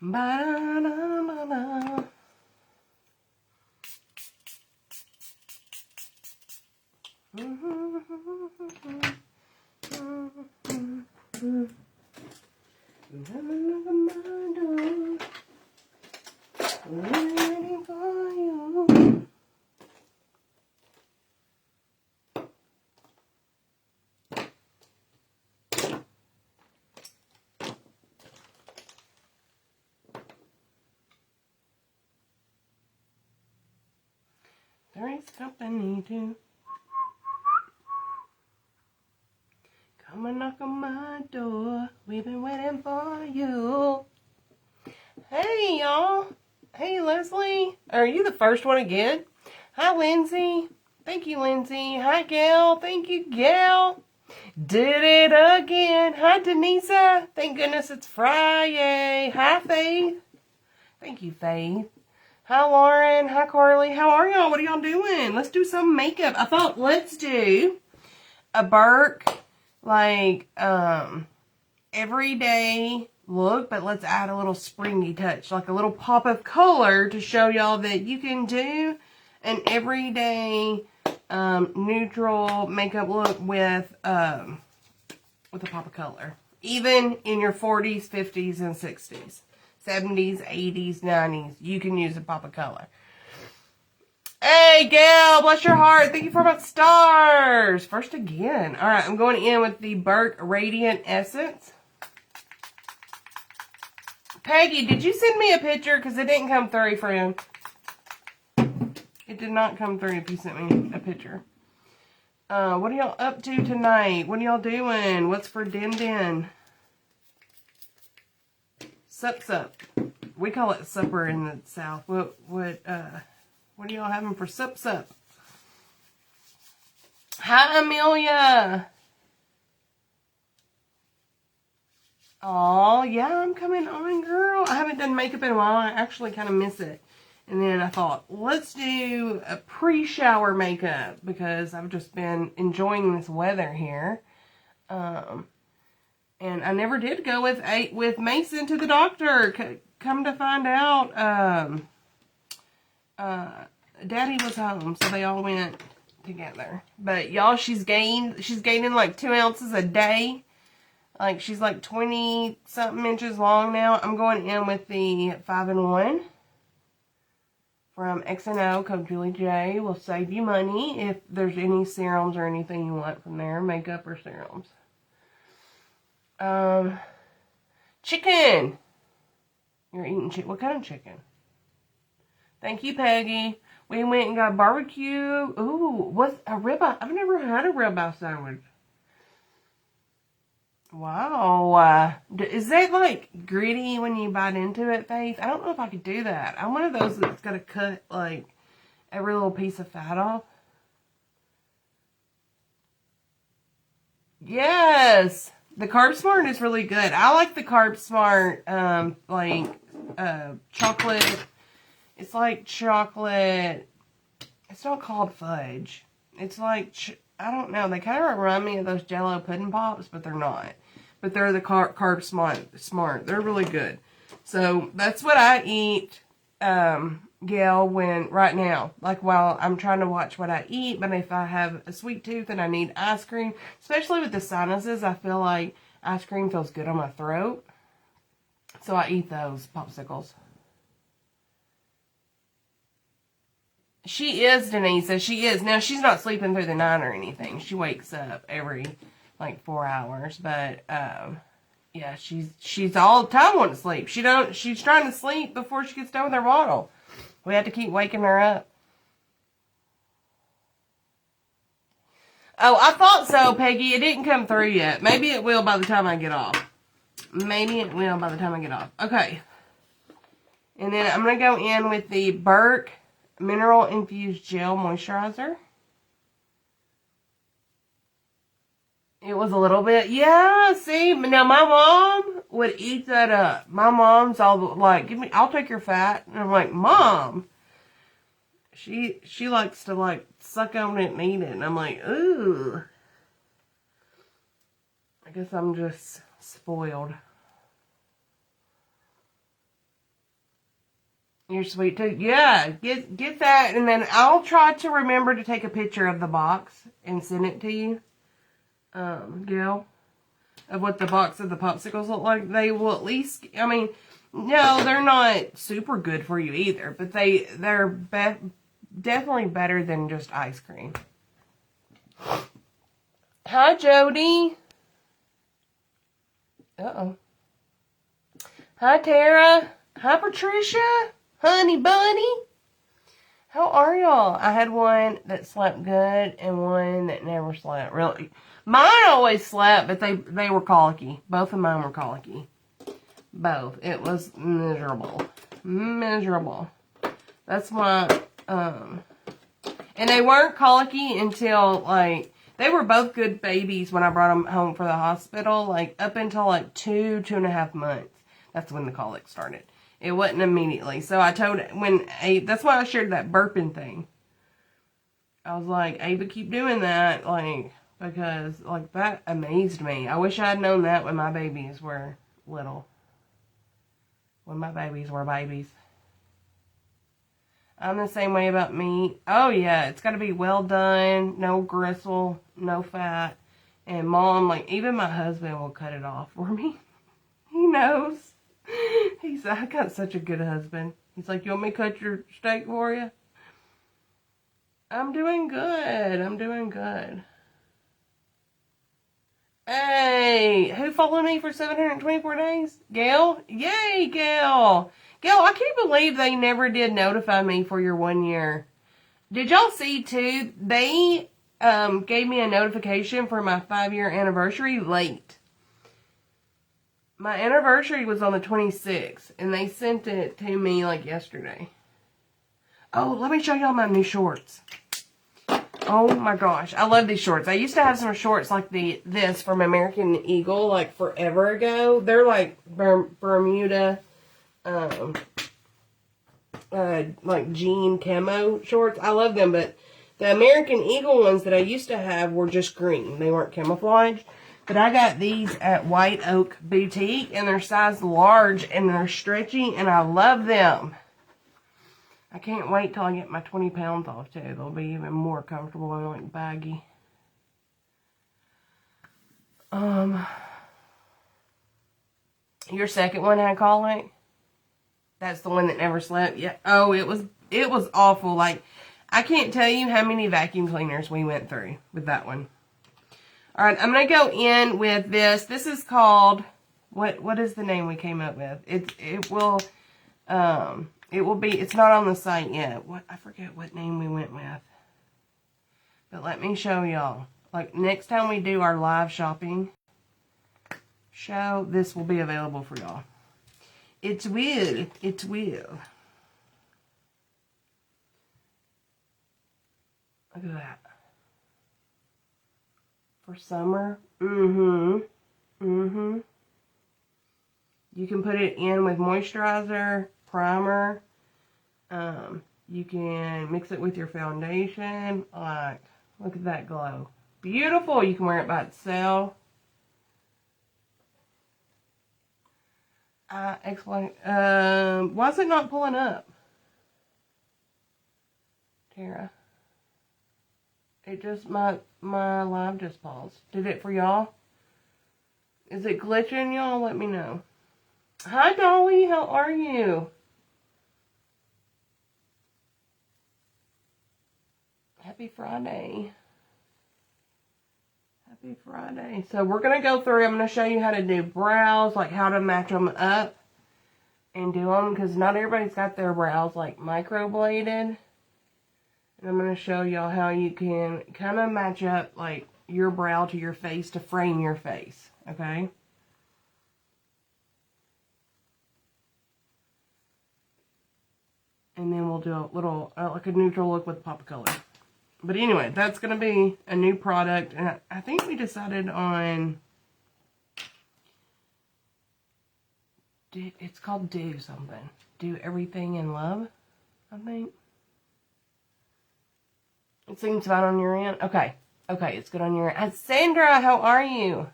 Ba-da-da-da-da. Waiting for you. Three's company too. Come and knock on my door. We've been waiting for you. Hey, y'all. Hey, Leslie. Are you the first one again? Hi, Lindsay. Thank you, Lindsay. Hi, Gail. Thank you, Gail. Did it again. Hi, Denisa. Thank goodness it's Friday. Hi, Faith. Thank you, Faith. Hi, Lauren. Hi, Carly. How are y'all? What are y'all doing? Let's do some makeup. I thought let's do a Burke, like, everyday look, but let's add a little springy touch, like a little pop of color to show y'all that you can do an everyday, neutral makeup look with a pop of color. Even in your 40s, 50s, and 60s. 70s, 80s, 90s, you can use a pop of color. Hey, Gail, bless your heart. Thank you for my stars. First again. All right, I'm going in with the Burke Radiant Essence. Peggy, did you send me a picture? Because it didn't come through, friend. It did not come through if you sent me a picture. What are y'all up to tonight? What are y'all doing? What's for Din Din? Sup. We call it supper in the South. What are y'all having for sup? Hi, Amelia. Oh, yeah, I'm coming on, girl. I haven't done makeup in a while. I actually kind of miss it. And then I thought, let's do a pre-shower makeup because I've just been enjoying this weather here. And I never did go with Mason to the doctor. Come to find out, Daddy was home, so they all went together. But y'all, she's gaining like 2 ounces a day. Like, she's like 20-something inches long now. I'm going in with the 5-in-1 from X&O, code Julie J. Will save you money if there's any serums or anything you want from there, makeup or serums. Chicken. You're eating chicken. What kind of chicken? Thank you, Peggy. We went and got barbecue. Ooh, what's a ribeye? I've never had a ribeye sandwich. Wow. Is that like gritty when you bite into it, Faith? I don't know if I could do that. I'm one of those that's got to cut like every little piece of fat off. Yes. The Carb Smart is really good. I like the Carb Smart, chocolate. It's like chocolate. It's not called fudge. It's like, I don't know. They kind of remind me of those Jell-O pudding pops, but they're not. But they're the Carb Smart. They're really good. So that's what I eat, Gail, right now. Like while I'm trying to watch what I eat. But if I have a sweet tooth and I need ice cream, especially with the sinuses, I feel like ice cream feels good on my throat. So I eat those popsicles. She is, Denise. She is. Now, she's not sleeping through the night or anything. She wakes up every, 4 hours. But, yeah, she's all the time wanting to sleep. She's trying to sleep before she gets done with her bottle. We have to keep waking her up. Oh, I thought so, Peggy. It didn't come through yet. Maybe it will by the time I get off. Okay. And then I'm going to go in with the Burke Mineral Infused Gel Moisturizer. It was a little bit, yeah, see, now my mom would eat that up. My mom's all like, I'll take your fat. And I'm like, Mom. She likes to suck on it and eat it. And I'm like, ooh. I guess I'm just spoiled. Your sweet tooth. Yeah, get that, and then I'll try to remember to take a picture of the box and send it to you, Gail, of what the box of the popsicles look like. They will at least, I mean, no, they're not super good for you either, but they're definitely better than just ice cream. Hi, Jody. Uh-oh. Hi, Tara. Hi, Patricia. Honey bunny. How are y'all? I had one that slept good and one that never slept. Really. Mine always slept, but they were colicky. Both of mine were colicky. Both. It was miserable. Miserable. That's why, and they weren't colicky until, like, they were both good babies when I brought them home for the hospital, like, up until, like, 2.5 months. That's when the colic started. It wasn't immediately. So I told, that's why I shared that burping thing. I was like, Ava, keep doing that, like, because, like, that amazed me. I wish I had known that when my babies were little. When my babies were babies. I'm the same way about meat. Oh, yeah, it's got to be well done, no gristle, no fat. And Mom, like, even my husband will cut it off for me. He knows. I got such a good husband. He's like, you want me to cut your steak for you? I'm doing good. I'm doing good. Hey, who followed me for 724 days? Gail? Yay, Gail. Gail, I can't believe they never did notify me for your 1 year. Did y'all see, too? They gave me a notification for my 5-year anniversary late. My anniversary was on the 26th, and they sent it to me, like, yesterday. Oh, let me show y'all my new shorts. Oh, my gosh. I love these shorts. I used to have some shorts like this from American Eagle, like, forever ago. They're, like, Bermuda, like, jean camo shorts. I love them, but the American Eagle ones that I used to have were just green. They weren't camouflage. But I got these at White Oak Boutique, and they're size large, and they're stretchy, and I love them. I can't wait till I get my 20 pounds off, too. They'll be even more comfortable and, like, baggy. Your second one had colic? That's the one that never slept? Yeah. Oh, it was awful. Like, I can't tell you how many vacuum cleaners we went through with that one. All right, I'm going to go in with this. This is called, what is the name we came up with? It will be, it's not on the site yet. I forget what name we went with. But let me show y'all. Like, next time we do our live shopping show, this will be available for y'all. It will. It will. Look at that. For summer. You can put it in with moisturizer, primer. You can mix it with your foundation. Like, look at that glow. Beautiful. You can wear it by itself. Explain. Why is it not pulling up? Tara. It just, my live just paused. Did it for y'all? Is it glitching, y'all? Let me know. Hi, Dolly. How are you? Happy Friday. Happy Friday. So we're going to go through. I'm going to show you how to do brows, like how to match them up and do them. Because not everybody's got their brows, like, microbladed. And I'm going to show y'all how you can kind of match up, like, your brow to your face to frame your face, okay? And then we'll do a little, like a neutral look with pop of color. But anyway, that's going to be a new product. And I think we decided on, it's called Do Something. Do Everything in Love, I think. It seems fine on your end. Okay. Okay, it's good on your end. Sandra, how are you?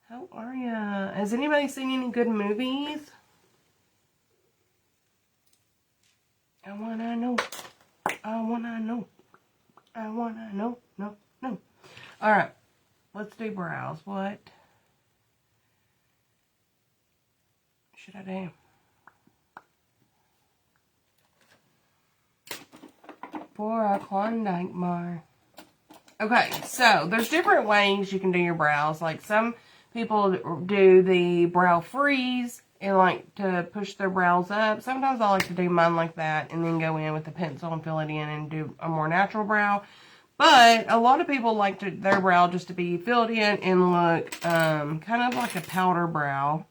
How are ya? Has anybody seen any good movies? I wanna know. I wanna know. I wanna know. No. Alright. Let's do brows. What should I do? For a Klondike bar. Okay, so there's different ways you can do your brows. Like some people do the brow freeze and like to push their brows up. Sometimes I like to do mine like that and then go in with the pencil and fill it in and do a more natural brow. But a lot of people like their brow just to be filled in and look kind of like a powder brow,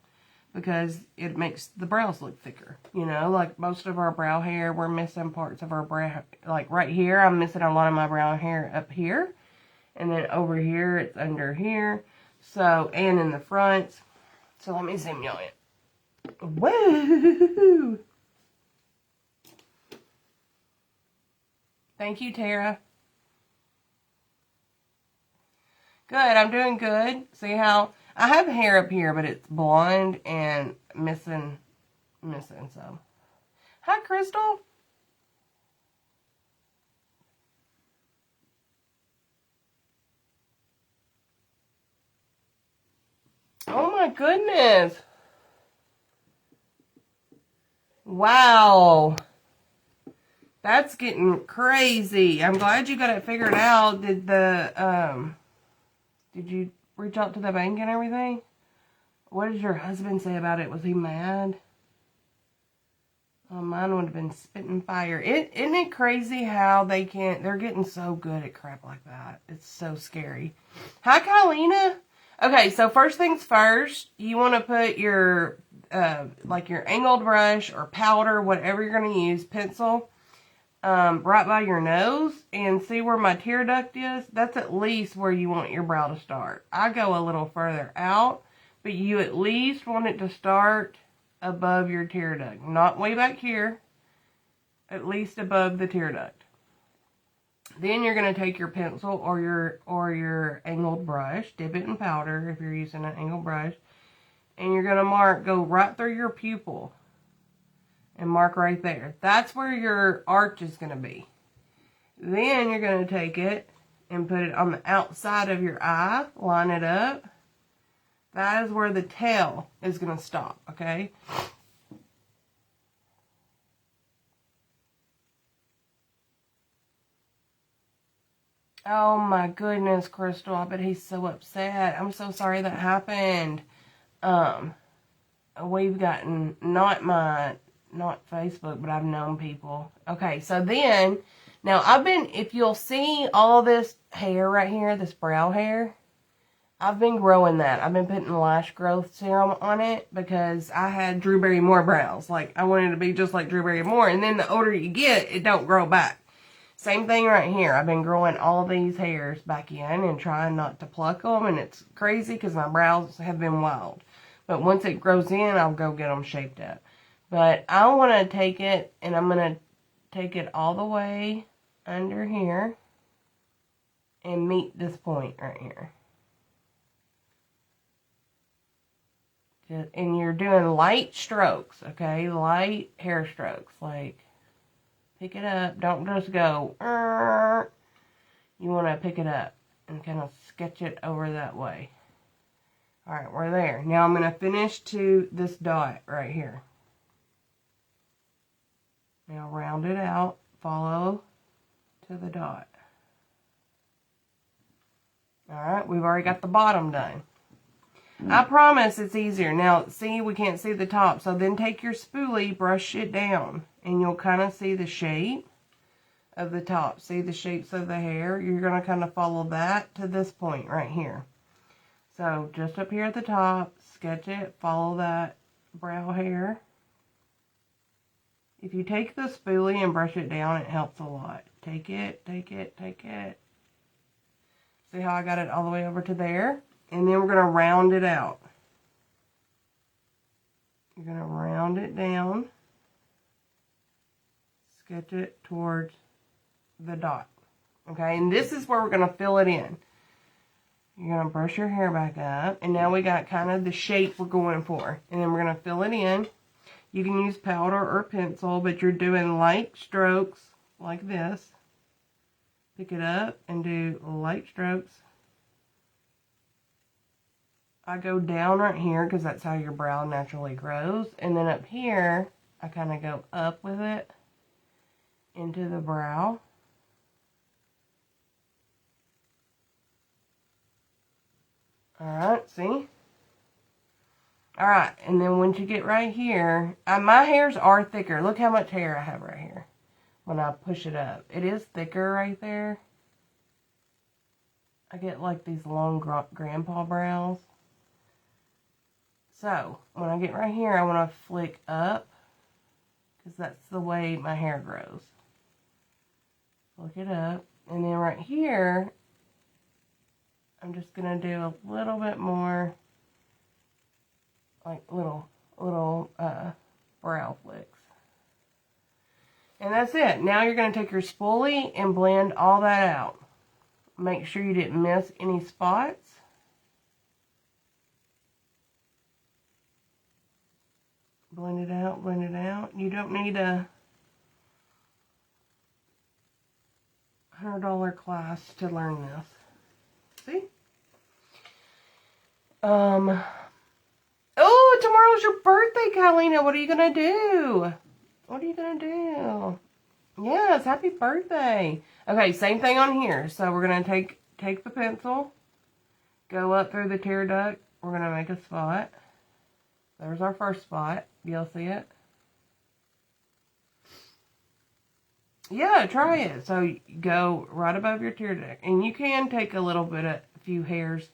because it makes the brows look thicker. You know, like most of our brow hair, we're missing parts of our brow. Like right here, I'm missing a lot of my brow hair up here. And then over here, it's under here. So, and in the front. So let me zoom y'all in. Woo! Thank you, Tara. Good, I'm doing good. See how I have hair up here, but it's blonde and missing some. Hi, Crystal. Oh my goodness. Wow. That's getting crazy. I'm glad you got it figured out. Did you reach out to the bank and everything? What did your husband say about it? Was he mad? Oh, mine would have been spitting fire. Isn't it crazy how they're getting so good at crap like that? It's so scary. Hi, Kylina. Okay, so first things first, you want to put your, like your angled brush or powder, whatever you're going to use, pencil, right by your nose, and see where my tear duct is. That's at least where you want your brow to start. I go a little further out, but you at least want it to start above your tear duct. Not way back here, at least above the tear duct. Then you're going to take your pencil or your angled brush, dip it in powder if you're using an angled brush, and you're going to go right through your pupil and mark right there. That's where your arch is going to be. Then you're going to take it and put it on the outside of your eye, line it up. That is where the tail is going to stop, okay? Oh my goodness, Crystal, I bet he's so upset. I'm so sorry that happened. We've gotten, not Facebook, but I've known people. Okay, so then, now if you'll see all this hair right here, this brow hair, I've been growing that. I've been putting lash growth serum on it because I had Drew Barrymore brows. Like, I wanted to be just like Drew Barrymore, and then the older you get, it don't grow back. Same thing right here. I've been growing all these hairs back in and trying not to pluck them. And it's crazy because my brows have been wild. But once it grows in, I'll go get them shaped up. But I want to take it and I'm going to take it all the way under here and meet this point right here. And you're doing light strokes, okay? Light hair strokes, like... Pick it up. Don't just go, you want to pick it up and kind of sketch it over that way. Alright, we're there. Now I'm going to finish to this dot right here. Now round it out. Follow to the dot. Alright, we've already got the bottom done. I promise it's easier. Now, see, we can't see the top. So then take your spoolie, brush it down. And you'll kind of see the shape of the top. See the shapes of the hair? You're going to kind of follow that to this point right here. So, just up here at the top, sketch it, follow that brow hair. If you take the spoolie and brush it down, it helps a lot. Take it, take it, take it. See how I got it all the way over to there? And then we're going to round it out. You're going to round it down. Sketch it towards the dot. Okay, and this is where we're going to fill it in. You're going to brush your hair back up. And now we got kind of the shape we're going for. And then we're going to fill it in. You can use powder or pencil, but you're doing light strokes like this. Pick it up and do light strokes. I go down right here because that's how your brow naturally grows. And then up here, I kind of go up with it into the brow. Alright, see? Alright, and then once you get right here, my hairs are thicker. Look how much hair I have right here when I push it up. It is thicker right there. I get like these long grandpa brows. So, when I get right here, I want to flick up because that's the way my hair grows. Flick it up. And then right here, I'm just going to do a little bit more, like little brow flicks. And that's it. Now you're going to take your spoolie and blend all that out. Make sure you didn't miss any spots. Blend it out, blend it out. You don't need a $100 class to learn this. See? Oh, tomorrow's your birthday, Kylina. What are you going to do? What are you going to do? Yes, happy birthday. Okay, same thing on here. So we're going to take the pencil, go up through the tear duct. We're going to make a spot. There's our first spot. Y'all see it? Yeah, try it. So you go right above your tear duct. And you can take a few hairs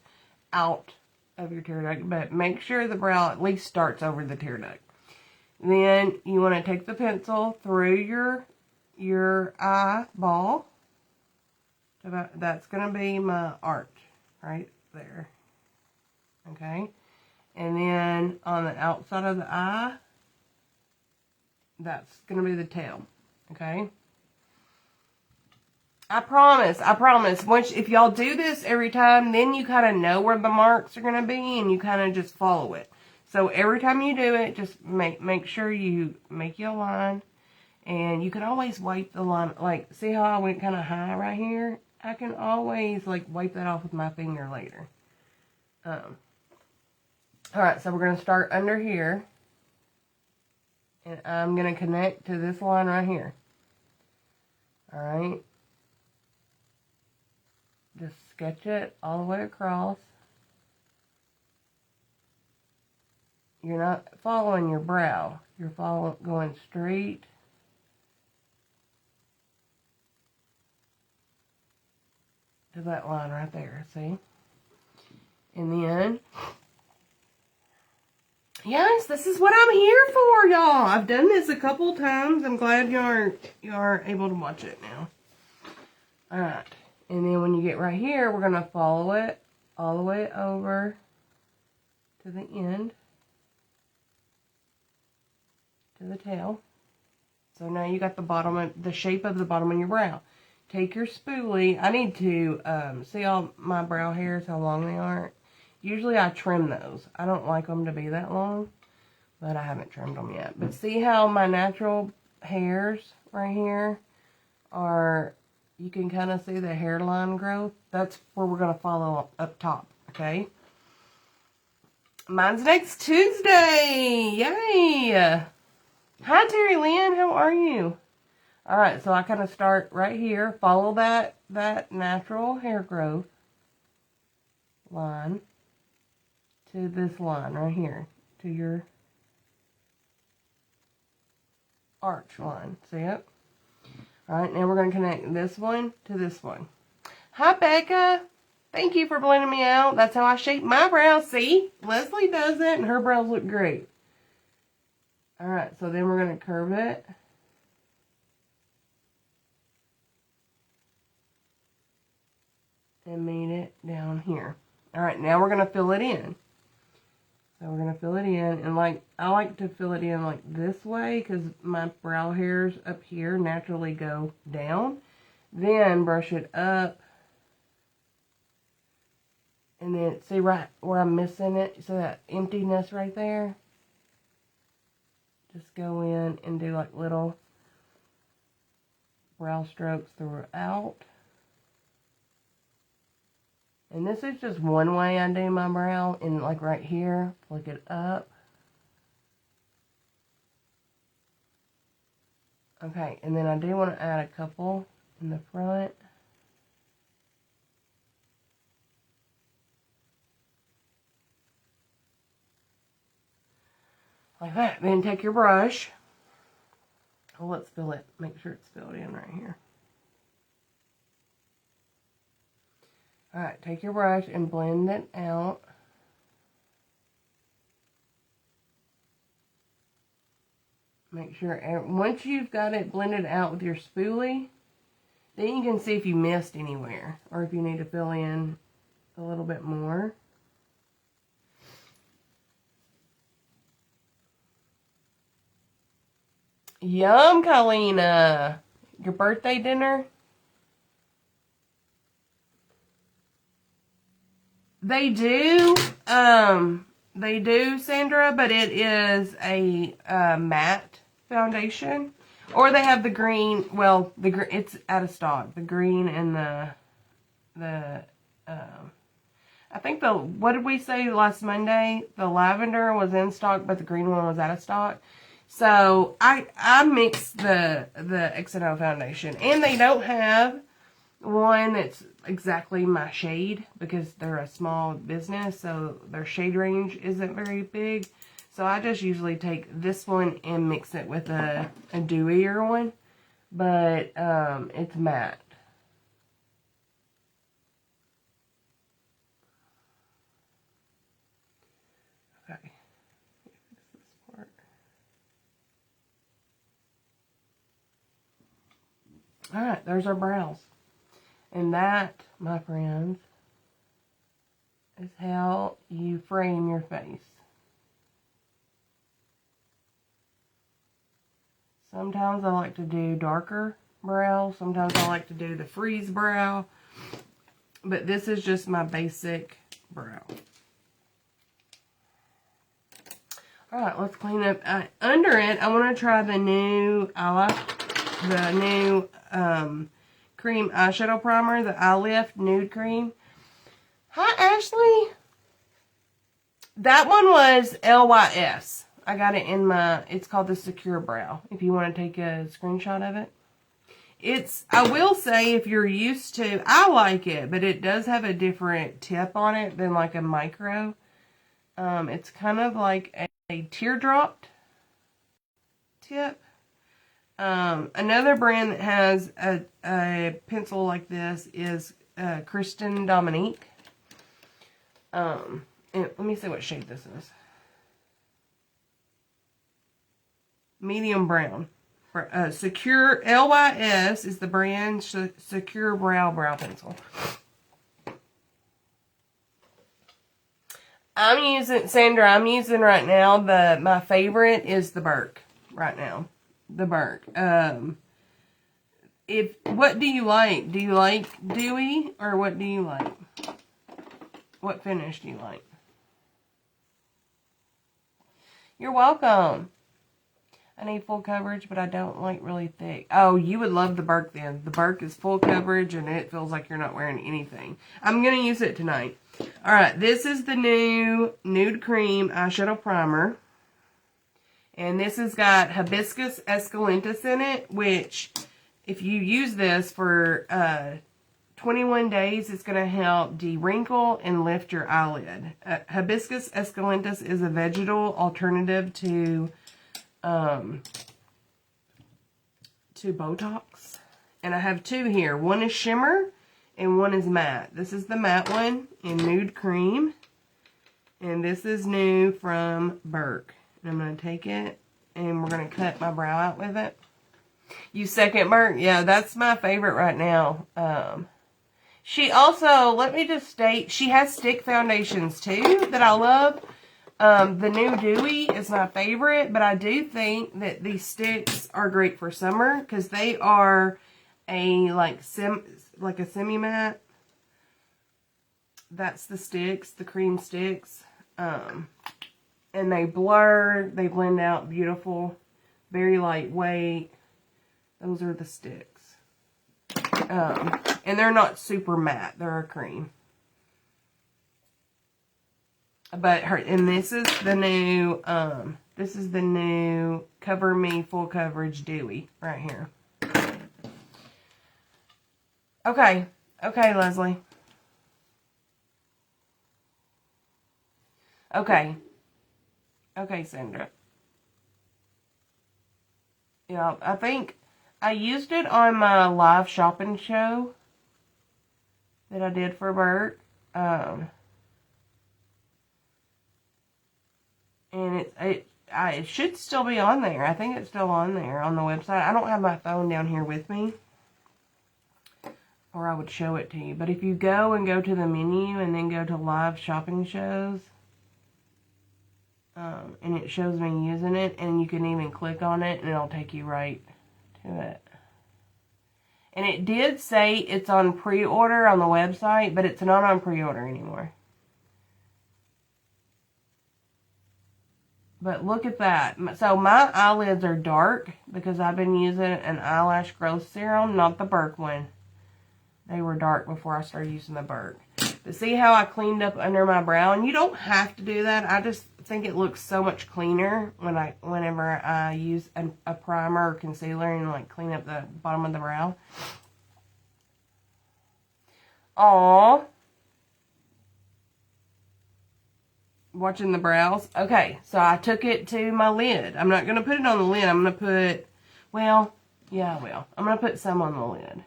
out of your tear duct, but make sure the brow at least starts over the tear duct. Then you want to take the pencil through your eyeball. That's going to be my arch right there. Okay? And then on the outside of the eye, that's going to be the tail. Okay? I promise. If y'all do this every time, then you kind of know where the marks are going to be, and you kind of just follow it. So every time you do it, just make sure you make your line, and you can always wipe the line. Like, see how I went kind of high right here? I can always, like, wipe that off with my finger later. Alright, so we're going to start under here, and I'm going to connect to this line right here. Alright. Just sketch it all the way across. You're not following your brow. You're going straight to that line right there, see? And then, yes, this is what I'm here for, y'all. I've done this a couple times. I'm glad you are able to watch it now. Alright. And then when you get right here, we're going to follow it all the way over to the end, to the tail. So now you got the shape of the bottom of your brow. Take your spoolie. I need to see all my brow hairs, how long they are. Usually I trim those. I don't like them to be that long, but I haven't trimmed them yet. But see how my natural hairs right here are... You can kind of see the hairline growth. That's where we're going to follow up top, okay? Mine's next Tuesday. Yay! Hi, Terry Lynn. How are you? All right, so I kind of start right here. Follow that natural hair growth line to this line right here, to your arch line. See it? Alright, now we're going to connect this one to this one. Hi, Becca. Thank you for blending me out. That's how I shape my brows. See? Leslie does that, and her brows look great. Alright, so then we're going to curve it. And meet it down here. Alright, now we're going to fill it in. So we're going to fill it in, and I like to fill it in like this way because my brow hairs up here naturally go down. Then brush it up, and then see right where I'm missing it? See that emptiness right there? just go in and do like little brow strokes throughout. And this is just one way I do my brow, and like right here, flick it up. Okay, and then I do want to add a couple in the front. Like that. Then take your brush. Oh, let's fill it. Make sure it's filled in right here. Alright, take your brush and blend it out. Make sure, once you've got it blended out with your spoolie, then you can see if you missed anywhere, or if you need to fill in a little bit more. Yum, Colina! Your birthday dinner? They do, Sandra, but it is a matte foundation. Or they have the green, well, it's out of stock. The green and I think what did we say last Monday? The lavender was in stock, but the green one was out of stock. So I mixed the XNO foundation, and they don't have one that's exactly my shade because they're a small business, so their shade range isn't very big. So I just usually take this one and mix it with a dewier one, but it's matte. Okay. Alright, there's our brows. And that, my friends, is how you frame your face. Sometimes I like to do darker brow. Sometimes I like to do the freeze brow. But this is just my basic brow. Alright, let's clean up. Under it, I want to try the new cream eyeshadow primer, the Eye Lift Nude Cream. Hi, Ashley. That one was LYS. I got it in it's called the Secure Brow, if you want to take a screenshot of it. I will say, if you're used to, I like it, but it does have a different tip on it than like a micro. It's kind of like a teardrop tip. Another brand that has a pencil like this is Kristen Dominique. And let me see what shade this is. Medium brown. Secure LYS is the brand. Secure brow pencil. Sandra, I'm using right now, my favorite is the Burke right now. The Burke. What do you like? Do you like dewy, or what do you like? What finish do you like? You're welcome. I need full coverage, but I don't like really thick. Oh, you would love the Burke then. The Burke is full coverage, and it feels like you're not wearing anything. I'm going to use it tonight. Alright, this is the new Nude Cream Eyeshadow Primer. And this has got Hibiscus Escalentus in it, which, if you use this for 21 days, it's going to help de-wrinkle and lift your eyelid. Hibiscus Escalentus is a vegetal alternative to Botox. And I have two here. One is shimmer and one is matte. This is the matte one in Nude Cream. And this is new from Burke. And I'm going to take it and we're going to cut my brow out with it. You second Burke? Yeah, that's my favorite right now. She also, let me just state, she has stick foundations too that I love. The new Dewy is my favorite, but I do think that these sticks are great for summer because they are a semi-matte. That's the sticks, the cream sticks. And they blur, they blend out beautiful. Very lightweight. Those are the sticks. And they're not super matte. They're a cream. But and this is the new Cover Me Full Coverage Dewy right here. Okay. Okay, Leslie. Okay. Okay, Sandra. Yeah, I think I used it on my live shopping show that I did for Bert. And it should still be on there. I think it's still on there on the website. I don't have my phone down here with me, or I would show it to you. But if you go to the menu and then go to live shopping shows, and it shows me using it, and you can even click on it and it'll take you right to it. And it did say it's on pre-order on the website, but it's not on pre-order anymore. But look at that. So my eyelids are dark because I've been using an eyelash growth serum, not the Burke one. They were dark before I started using the Burke. But see how I cleaned up under my brow? And you don't have to do that. I just think it looks so much cleaner whenever I use a primer or concealer and like clean up the bottom of the brow. Aww. Watching the brows. Okay, so I took it to my lid. I'm not going to put it on the lid. I'm going to put, well, yeah, I will. I'm going to put some on the lid.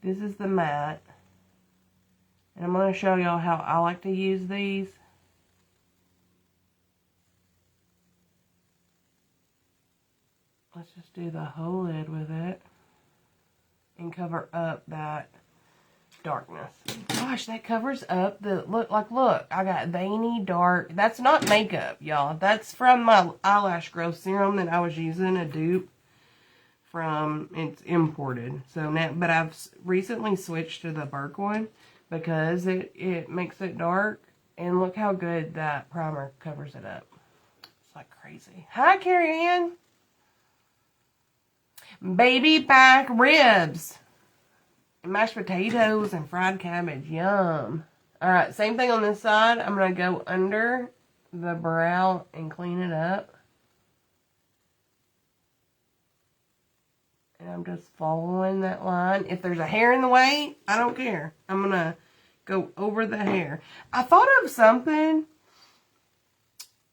This is the matte. And I'm going to show y'all how I like to use these. Let's just do the whole lid with it. And cover up that darkness. Gosh, that covers up the, look, I got veiny, dark. That's not makeup, y'all. That's from my eyelash growth serum that I was using, a dupe from, it's imported. So now, but I've recently switched to the Burke one because it makes it dark. And look how good that primer covers it up. It's like crazy. Hi, Carrie Ann. Baby back ribs. Mashed potatoes and fried cabbage. Yum. Alright, same thing on this side. I'm going to go under the brow and clean it up. And I'm just following that line. If there's a hair in the way, I don't care. I'm going to go over the hair. I thought of something.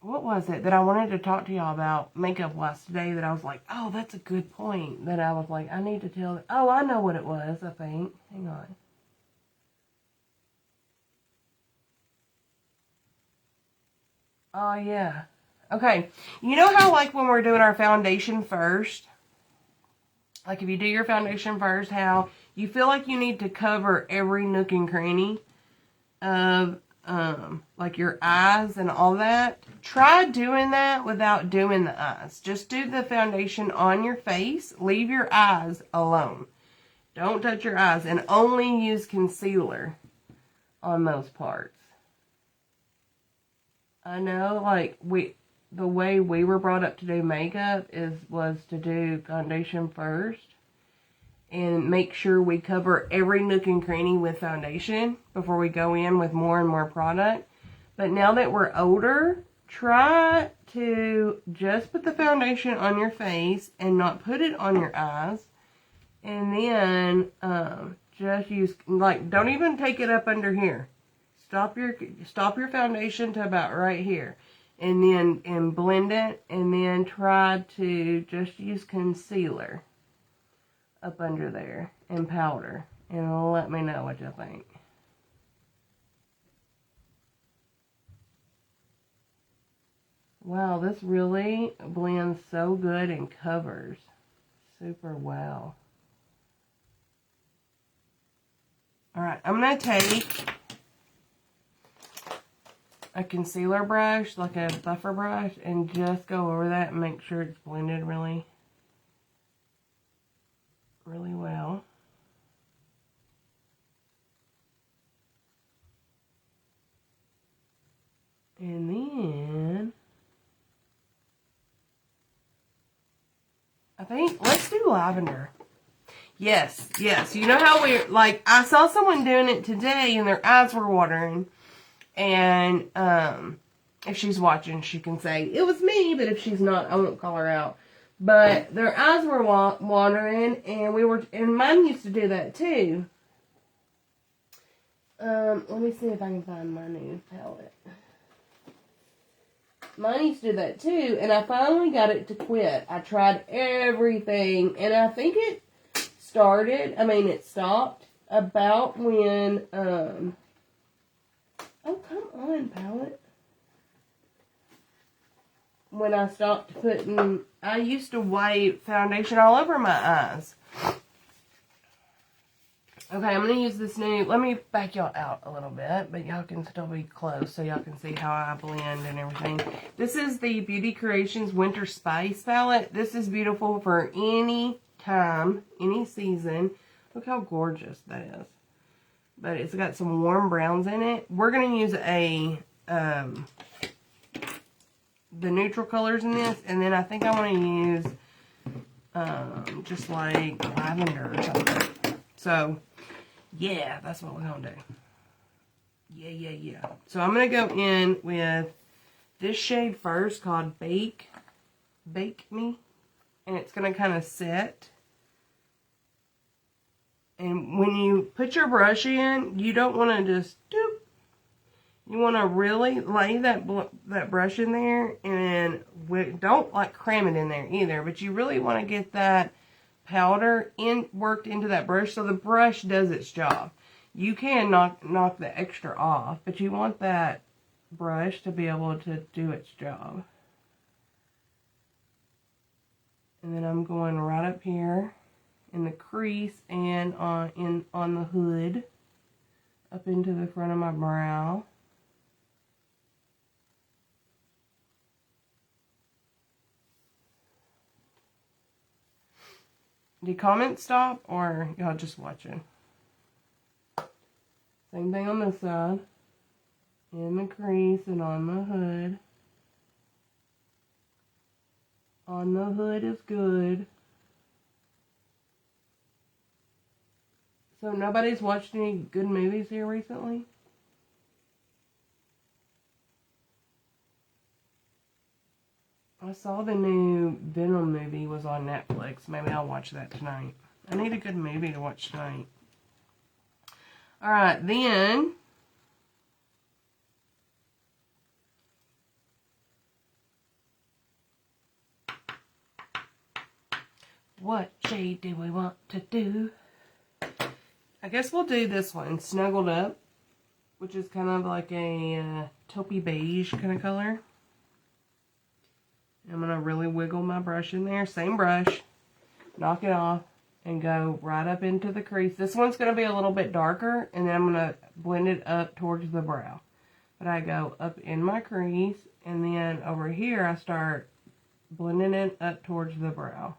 What was it that I wanted to talk to y'all about makeup-wise today that I was like, oh, that's a good point. That I was like, I need to tell. Oh, I know what it was, I think. Hang on. Oh, yeah. Okay. You know how, like, when we're doing our foundation first, like, if you do your foundation first, how you feel like you need to cover every nook and cranny of, like, your eyes and all that? Try doing that without doing the eyes. Just do the foundation on your face. Leave your eyes alone. Don't touch your eyes. And only use concealer on those parts. I know, like, the way we were brought up to do makeup was to do foundation first. And make sure we cover every nook and cranny with foundation before we go in with more and more product. But now that we're older, try to just put the foundation on your face and not put it on your eyes. And then just use, like, don't even take it up under here. Stop your foundation to about right here. And then blend it. And then try to just use concealer up under there and powder. And let me know what you think. Wow, this really blends so good and covers super well. Alright, I'm going to take a concealer brush, like a buffer brush, and just go over that and make sure it's blended really well. And then think, let's do lavender. Yes, yes. You know how like, I saw someone doing it today and their eyes were watering. And, if she's watching, she can say, it was me, but if she's not, I won't call her out. But their eyes were watering, and mine used to do that too. Let me see if I can find my new palette. Mine used to do that too, and I finally got it to quit. I tried everything, and I think it stopped about when, oh, come on, palette. When I stopped I used to wipe foundation all over my eyes. Okay, I'm going to use this let me back y'all out a little bit, but y'all can still be close so y'all can see how I blend and everything. This is the Beauty Creations Winter Spice palette. This is beautiful for any time, any season. Look how gorgeous that is. But it's got some warm browns in it. We're going to use the neutral colors in this, and then I think I want to use just like lavender or something. So, yeah, that's what we're going to do. Yeah. So I'm going to go in with this shade first called Bake Me, and it's going to kind of set. And when you put your brush in, you don't want to just doop. You want to really lay that brush in there, and don't like cram it in there either, but you really want to get that powder worked into that brush so the brush does its job. You can knock the extra off, but you want that brush to be able to do its job. And then I'm going right up here in the crease and on the hood up into the front of my brow. Did comments stop, or y'all just watching? Same thing on this side. In the crease and on the hood. On the hood is good. So nobody's watched any good movies here recently? I saw the new Venom movie was on Netflix. Maybe I'll watch that tonight. I need a good movie to watch tonight. Alright, then what shade do we want to do? I guess we'll do this one, Snuggled Up, which is kind of like a taupey beige kind of color. I'm going to really wiggle my brush in there. Same brush. Knock it off. And go right up into the crease. This one's going to be a little bit darker. And then I'm going to blend it up towards the brow. But I go up in my crease. And then over here I start blending it up towards the brow.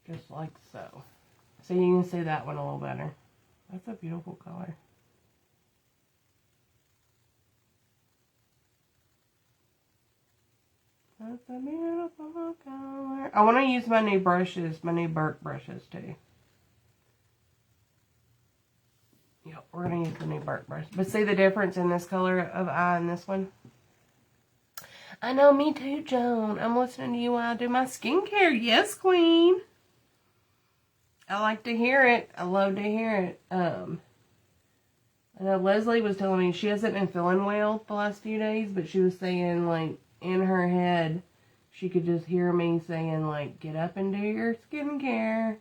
Just like so. So you can see that one a little better. That's a beautiful color. That's a beautiful color. I want to use my new brushes, my new Burke brushes too. Yep, we're going to use the new Burke brush. But see the difference in this color of eye and this one? I know, me too, Joan. I'm listening to you while I do my skincare. Yes, queen. I like to hear it. I love to hear it. I know Leslie was telling me she hasn't been feeling well the last few days, but she was saying, like, in her head, she could just hear me saying, like, get up and do your skincare.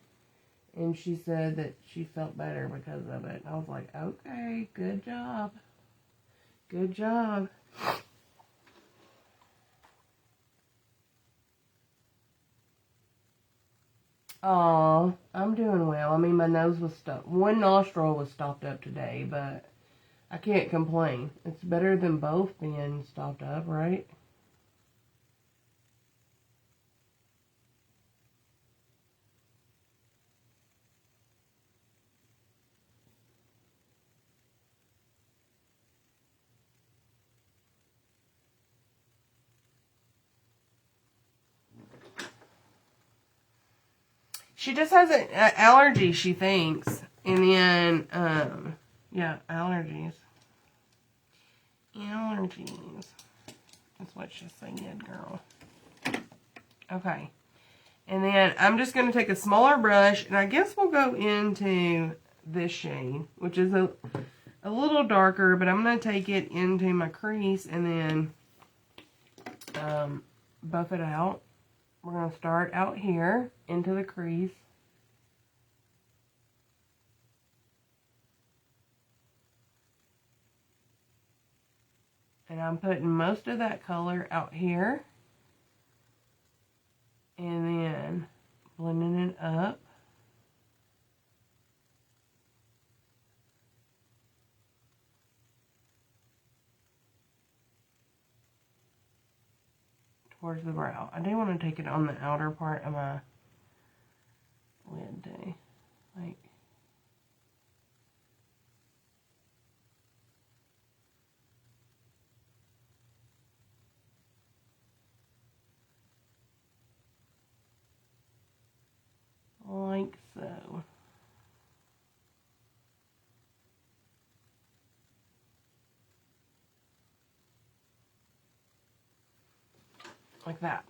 And she said that she felt better because of it. I was like, okay, good job. Good job. Aw, I'm doing well. I mean, my nose was stopped. One nostril was stopped up today, but I can't complain. It's better than both being stopped up, right? She just has an allergy, she thinks. And then, yeah, allergies. Allergies. That's what she said, girl. Okay. And then I'm just going to take a smaller brush, and I guess we'll go into this shade, which is a little darker, but I'm going to take it into my crease and then buff it out. We're going to start out here into the crease. And I'm putting most of that color out here. And then blending it up. Towards the brow. I do want to take it on the outer part of my lid too. Like, so. Like that.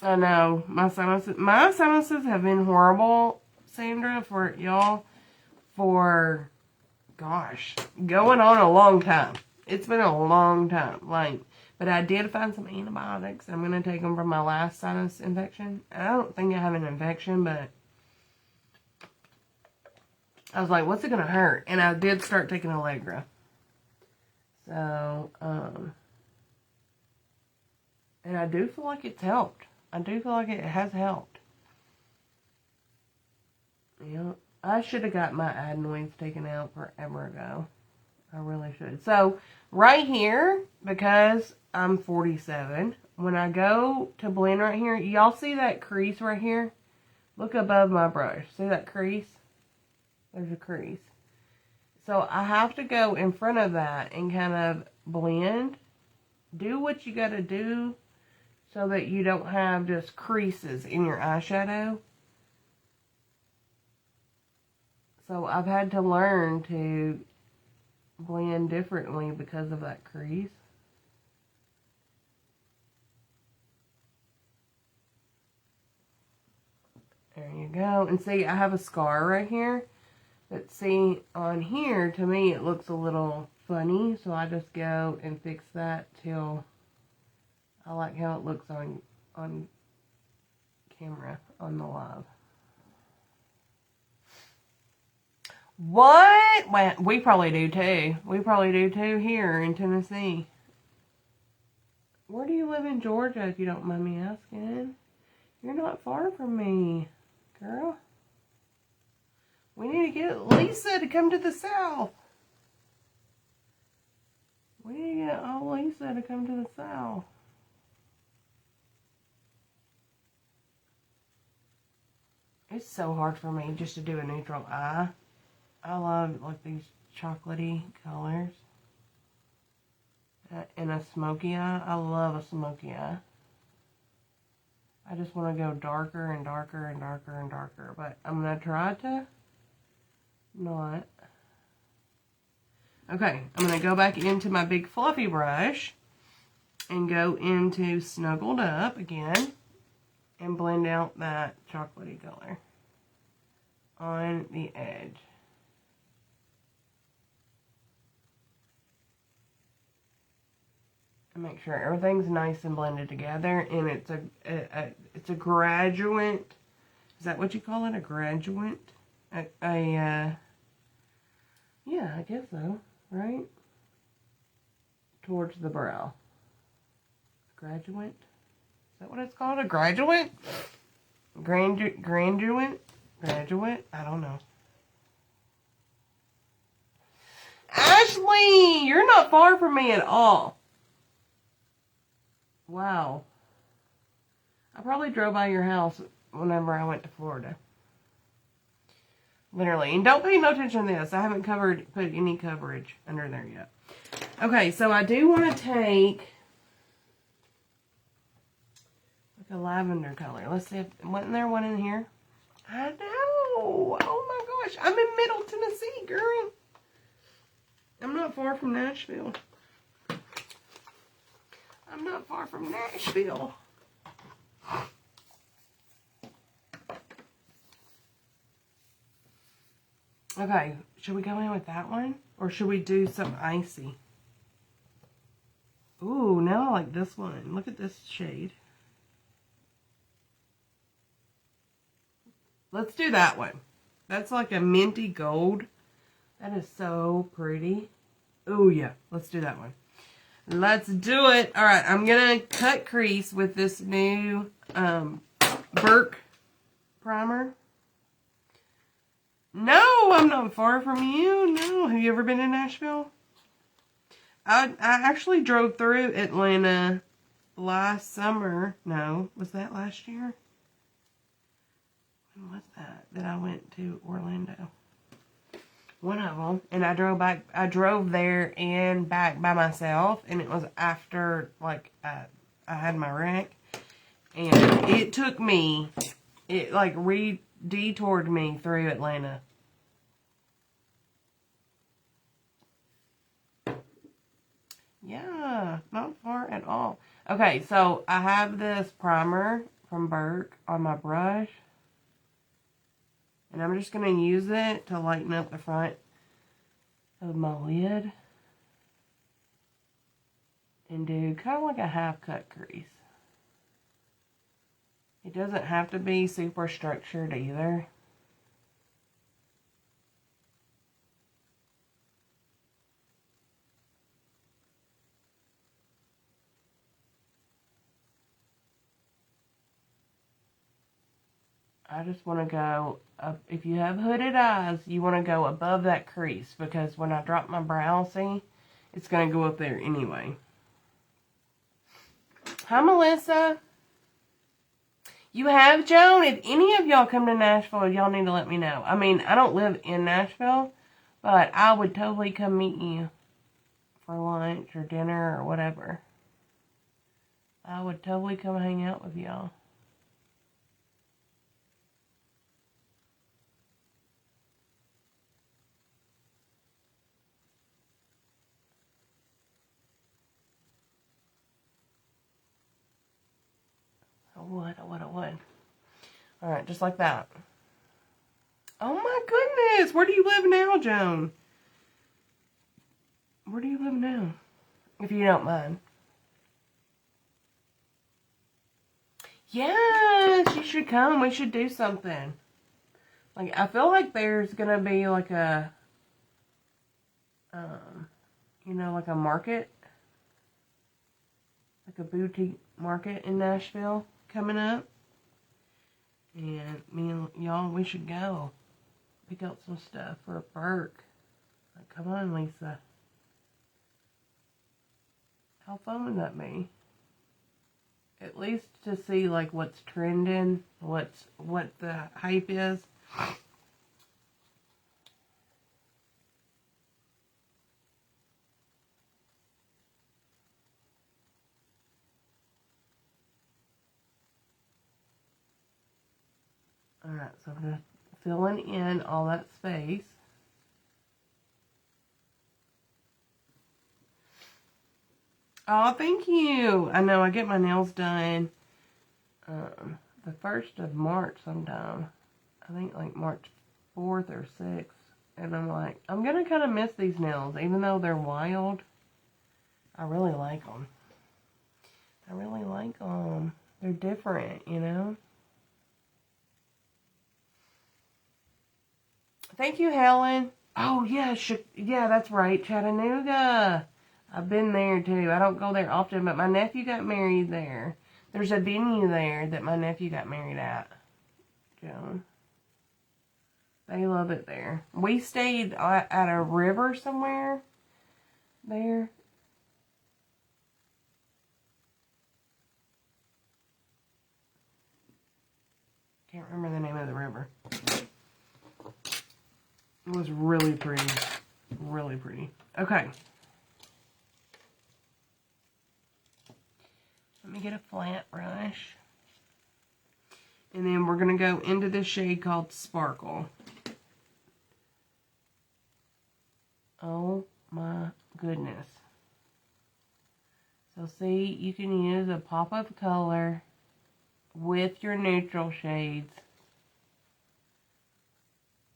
I know, my sinuses have been horrible, Sandra, for y'all, for, gosh, going on a long time. It's been a long time, like, but I did find some antibiotics. I'm going to take them for my last sinus infection. I don't think I have an infection, but I was like, what's it going to hurt? And I did start taking Allegra. So, and I do feel like it's helped. I do feel like it has helped. Yeah, I should have got my adenoids taken out forever ago. I really should. So, right here, because I'm 47, when I go to blend right here, y'all see that crease right here? Look above my brush. See that crease? There's a crease. So, I have to go in front of that and kind of blend. Do what you got to do so that you don't have just creases in your eyeshadow. So, I've had to learn to blend differently because of that crease. There you go. And see, I have a scar right here. But see, on here, to me, it looks a little funny. So I just go and fix that till I like how it looks on camera, on the live. What? Well, we probably do too. We probably do too here in Tennessee. Where do you live in Georgia, if you don't mind me asking? You're not far from me, girl. We need to get Lisa to come to the South. We need to get Lisa to come to the South. It's so hard for me just to do a neutral eye. I love like these chocolatey colors. And a smoky eye. I love a smoky eye. I just want to go darker and darker and darker and darker. But I'm going to try to not. Okay, I'm going to go back into my big fluffy brush and go into Snuggled Up again and blend out that chocolatey color on the edge. And make sure everything's nice and blended together, and it's a graduate. Is that what you call it? A graduate? Yeah, I guess so, right? Towards the brow. Graduate? Is that what it's called? A graduate? Graduate? Graduate? I don't know. Ashley! You're not far from me at all. Wow. I probably drove by your house whenever I went to Florida. Literally. And don't pay no attention to this. I haven't put any coverage under there yet. Okay, so I do want to take Like a lavender color. Let's see if, wasn't there one in here? I know. Oh my gosh. I'm in Middle Tennessee, girl. I'm not far from Nashville. I'm not far from Nashville. Okay, should we go in with that one? Or should we do some icy? Ooh, now I like this one. Look at this shade. Let's do that one. That's like a minty gold. That is so pretty. Oh yeah, let's do that one. Let's do it. All right, I'm going to cut crease with this new Burke primer. No, I'm not far from you. No, have you ever been in Nashville? I actually drove through Atlanta last summer. No, was that last year? When was that I went to Orlando? One of them. And I drove there and back by myself. And it was after, like, I had my wreck. And it took me, it like detoured me through Atlanta. Yeah, not far at all. Okay, so I have this primer from Burke on my brush. And I'm just going to use it to lighten up the front of my lid. And do kind of like a half cut crease. It doesn't have to be super structured either. I just want to go up. If you have hooded eyes, you want to go above that crease, because when I drop my brow, see, it's going to go up there anyway. Hi, Melissa. You have, Joan? If any of y'all come to Nashville, y'all need to let me know. I mean, I don't live in Nashville, but I would totally come meet you for lunch or dinner or whatever. I would totally come hang out with y'all. I would. Alright, just like that. Oh my goodness! Where do you live now, Joan? Where do you live now? If you don't mind. Yes, you should come. We should do something. Like, I feel like there's gonna be like a, you know, like a market. Like a boutique market in Nashville coming up. And me and y'all, we should go pick up some stuff for a Burke. Like, come on, Lisa. How fun would that be? At least to see like what's trending, what the hype is. Alright, so I'm just filling in all that space. Oh, thank you. I know, I get my nails done the 1st of March sometime. I think like March 4th or 6th. And I'm like, I'm going to kind of miss these nails. Even though they're wild, I really like them. I really like them. They're different, you know? Thank you, Helen. Oh, yeah, yeah, that's right, Chattanooga. I've been there, too. I don't go there often, but my nephew got married there. There's a venue there that my nephew got married at, Joan. They love it there. We stayed at a river somewhere there. Can't remember the name of the river. It was really pretty. Really pretty. Okay. Let me get a flat brush. And then we're going to go into this shade called Sparkle. Oh my goodness. So see, you can use a pop of color with your neutral shades.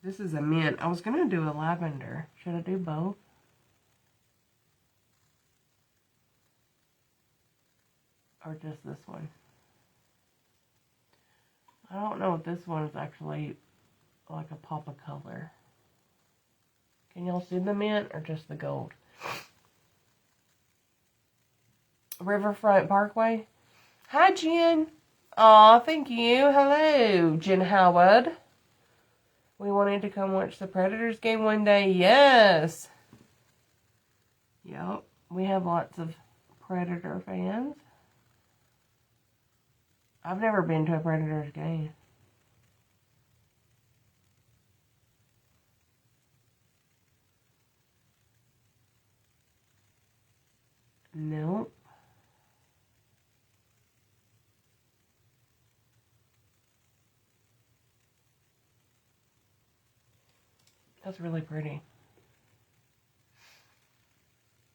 This is a mint. I was going to do a lavender. Should I do both? Or just this one? I don't know if this one is actually like a pop of color. Can y'all see the mint or just the gold? Riverfront Parkway. Hi, Jen. Aw, thank you. Hello, Jen Howard. We wanted to come watch the Predators game one day. Yes. Yep. We have lots of Predator fans. I've never been to a Predators game. Nope. That's really pretty.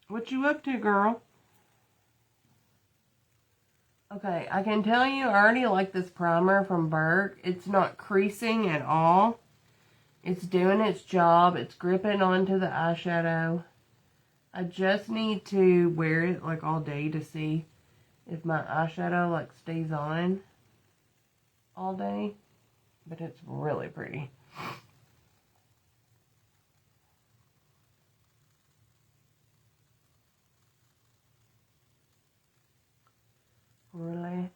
What you up to, girl? Okay, I can tell you, I already like this primer from Burke. It's not creasing at all. It's doing its job. It's gripping onto the eyeshadow. I just need to wear it like all day to see if my eyeshadow like stays on all day. But it's really pretty. Really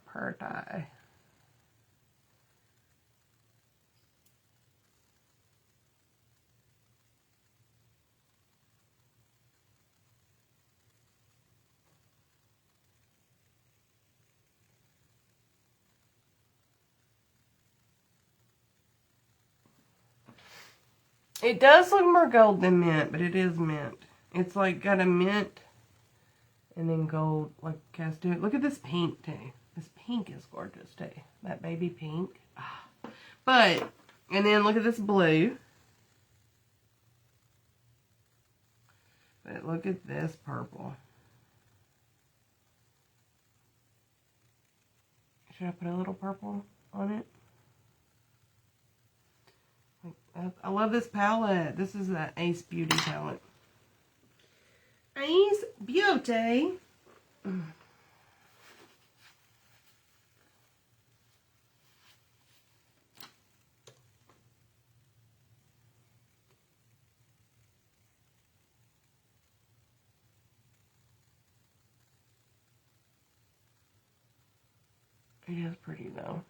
pretty. It does look more gold than mint, but it is mint. It's like got a mint and then gold like cast to it. Look at this pink too. This pink is gorgeous too. That baby pink. Ah. But, and then look at this blue. But look at this purple. Should I put a little purple on it? I love this palette. This is the Ace Beauty palette. Ace Beauty. It is pretty though.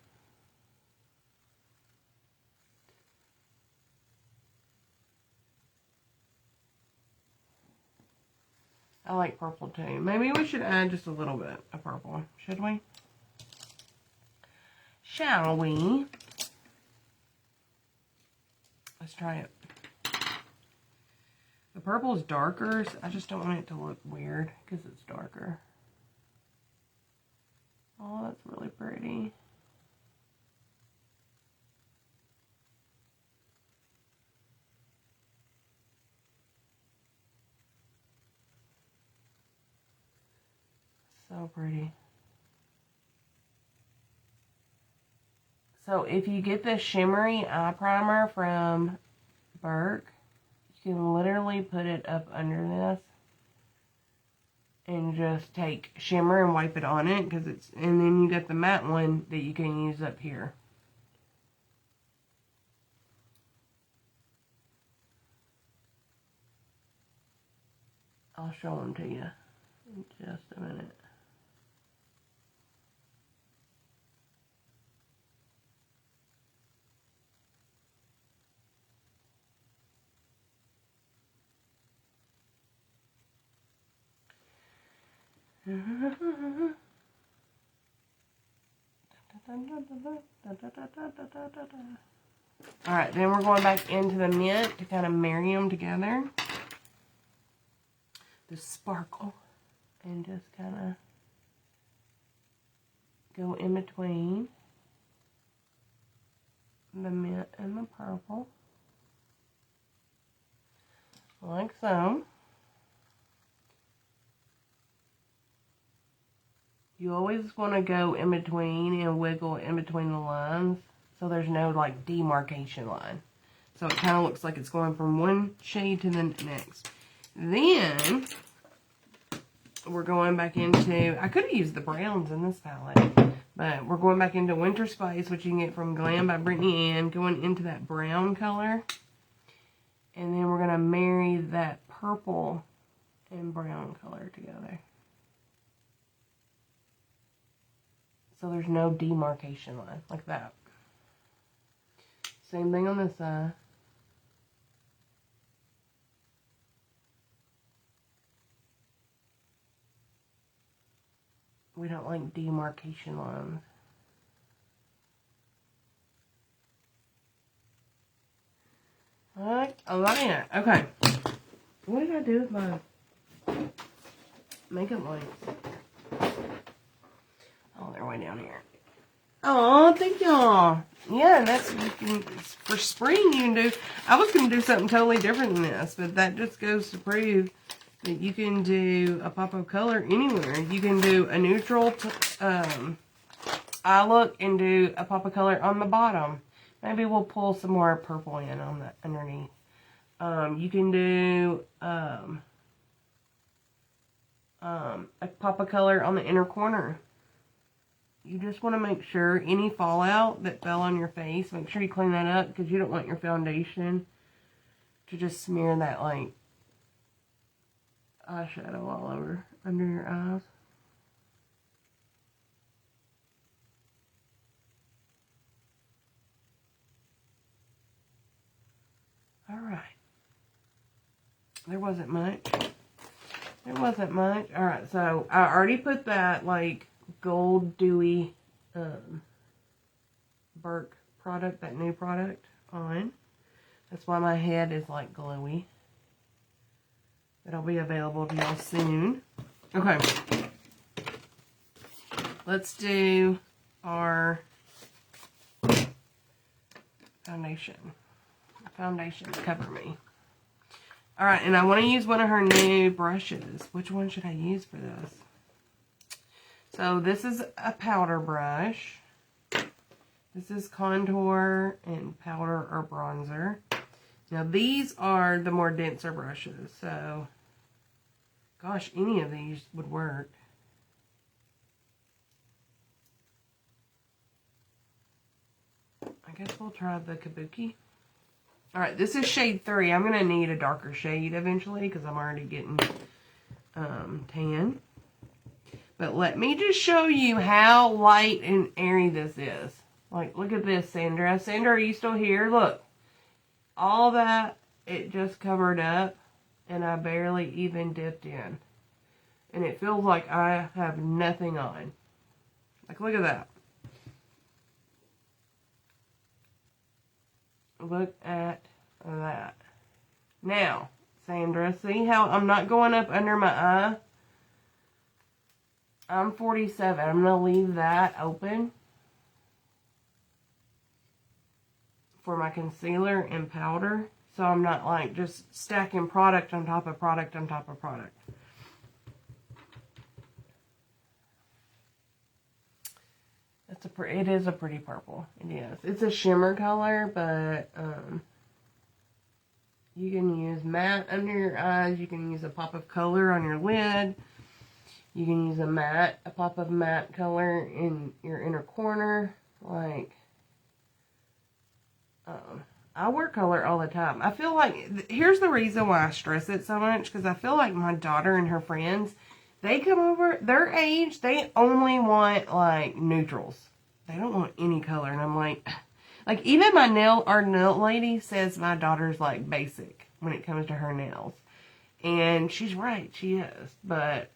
I like purple too. Maybe we should add just a little bit of purple. Should we? Shall we? Let's try it. The purple is darker, so I just don't want it to look weird because it's darker. Oh, that's really pretty. So pretty. So if you get the shimmery eye primer from Burke, you can literally put it up under this and just take shimmer and wipe it on it, because it's, and then you got the matte one that you can use up here. I'll show them to you in just a minute. Alright, then we're going back into the mint to kind of marry them together. The sparkle. And just kind of go in between. the mint and the purple. Like so. You always want to go in between and wiggle in between the lines so there's no like demarcation line. So it kind of looks like it's going from one shade to the next. Then we're going back into, I could have used the browns in this palette, but we're going back into Winter Spice, which you can get from Glam by Brittany Ann, going into that brown color. And then we're going to marry that purple and brown color together. So there's no demarcation line, like that. Same thing on this side. We don't like demarcation lines. Alright, I like it. Okay. What did I do with my makeup lights? Oh, they're way down here. Oh, thank y'all. Yeah, that's, you can, for spring you can do, I was going to do something totally different than this, but that just goes to prove that you can do a pop of color anywhere. You can do a neutral eye look and do a pop of color on the bottom. Maybe we'll pull some more purple in on the underneath. You can do a pop of color on the inner corner. You just want to make sure any fallout that fell on your face, make sure you clean that up because you don't want your foundation to just smear that like eyeshadow all over under your eyes. Alright. There wasn't much. There wasn't much. Alright, so I already put that like gold dewy Burke product, that new product on. That's why my head is like glowy. It'll be available to y'all soon. Okay. Let's do our foundation. Foundation cover me. Alright, and I want to use one of her new brushes. Which one should I use for this? So this is a powder brush. This is contour and powder or bronzer. Now these are the more denser brushes. So, gosh, any of these would work. I guess we'll try the Kabuki. Alright, this is shade 3. I'm going to need a darker shade eventually because I'm already getting tan. But let me just show you how light and airy this is. Like, look at this, Sandra. Sandra, are you still here? Look. All that, it just covered up. And I barely even dipped in. And it feels like I have nothing on. Like, look at that. Look at that. Now, Sandra, see how I'm not going up under my eye? I'm 47. I'm going to leave that open for my concealer and powder. So I'm not like just stacking product on top of product on top of product. It is a pretty purple. It is. It's a shimmer color, but you can use matte under your eyes. You can use a pop of color on your lid. You can use a pop of matte color in your inner corner. Like, I wear color all the time. I feel like, here's the reason why I stress it so much, because I feel like my daughter and her friends, they come over, their age, they only want, like, neutrals. They don't want any color, and I'm like, even our nail lady says my daughter's, like, basic when it comes to her nails. And she's right, she is. But,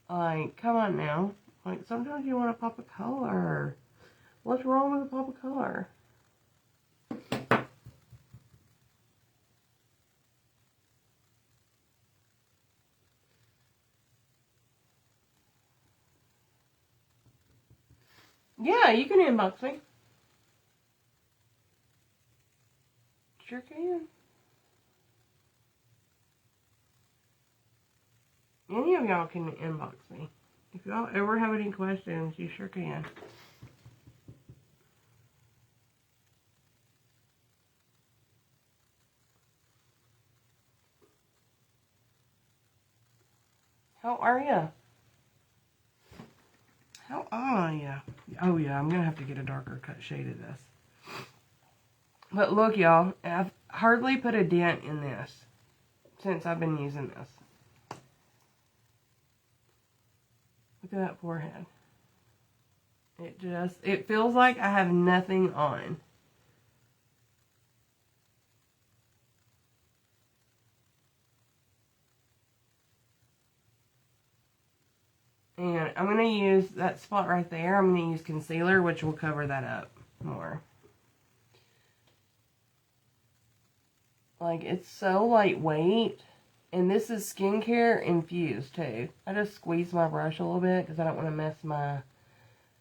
like, come on now. Like, sometimes you want a pop of color. What's wrong with a pop of color? Yeah, you can inbox me. Sure can. Any of y'all can inbox me. If y'all ever have any questions, you sure can. How are ya? How are ya? Oh yeah, I'm gonna have to get a darker cut shade of this. But look, y'all, I've hardly put a dent in this since I've been using this. Look at that forehead. It feels like I have nothing on. And I'm going to use that spot right there. I'm going to use concealer, which will cover that up more. Like, it's so lightweight. And this is skincare infused, too. I just squeeze my brush a little bit because I don't want to mess my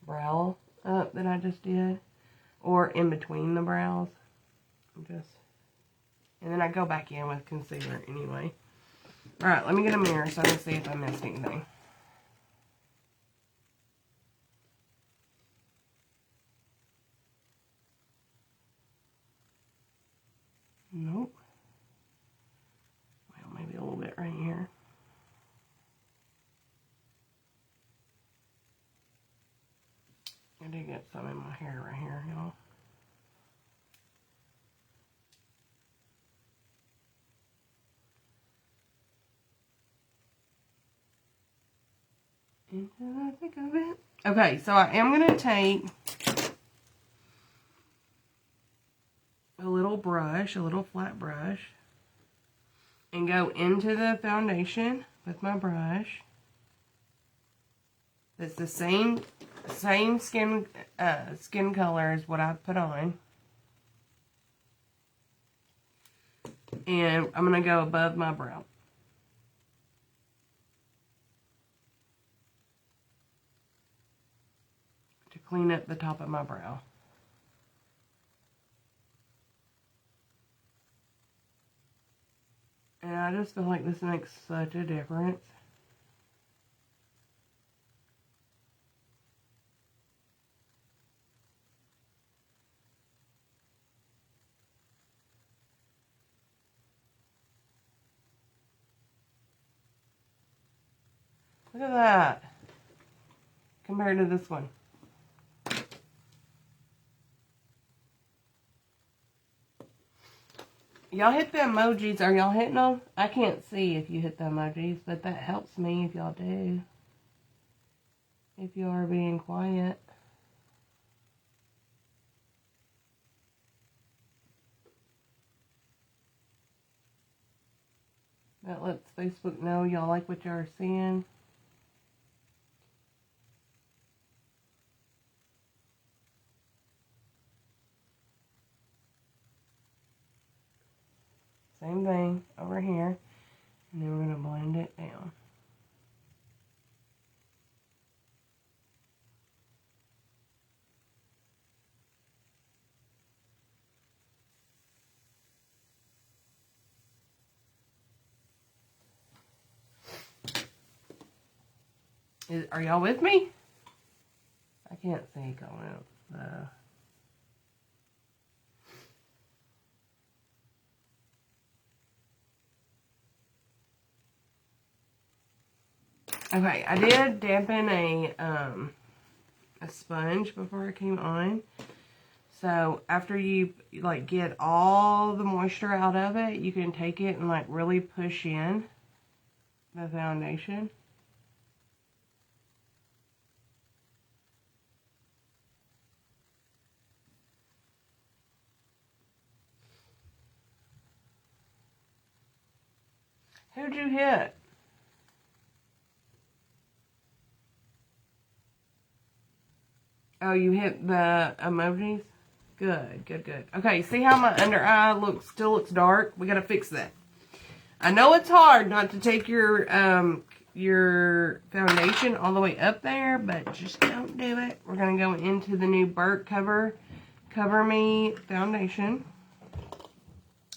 brow up that I just did. Or in between the brows. And then I go back in with concealer anyway. Alright, let me get a mirror so I can see if I missed anything. Nope. Well, maybe a little bit right here. I did get some in my hair right here, y'all. Into the thick of it. Okay, so I am going to take a little brush, a little flat brush, and go into the foundation with my brush. That's the same skin color as what I put on. And I'm going to go above my brow. To clean up the top of my brow. And I just feel like this makes such a difference. Look at that. Compared to this one. Y'all hit the emojis. Are y'all hitting them? I can't see if you hit the emojis, but that helps me if y'all do. If you are being quiet. That lets Facebook know y'all like what y'all are seeing. Same thing over here. And then we're going to blend it down. Are y'all with me? I can't see comments. Okay, I did dampen a sponge before I came on. So after you like get all the moisture out of it, you can take it and like really push in the foundation. Who'd you hit? Oh, you hit the emojis? Good, good, good. Okay, see how my under eye still looks dark? We gotta fix that. I know it's hard not to take your foundation all the way up there, but just don't do it. We're gonna go into the new Burke Cover Me foundation.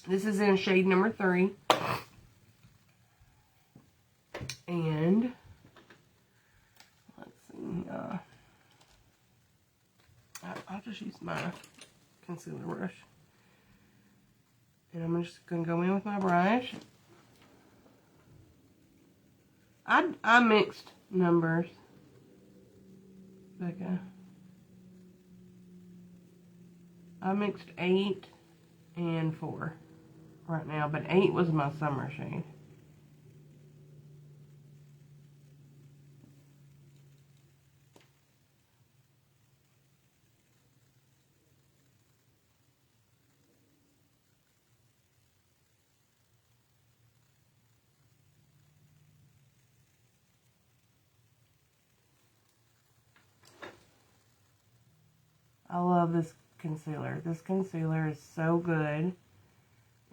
This is in shade number 3. And let's see. I'll just use my concealer brush. And I'm just going to go in with my brush. I mixed numbers, Becca. I mixed 8 and 4 right now, but 8 was my summer shade. I love this concealer. This concealer is so good.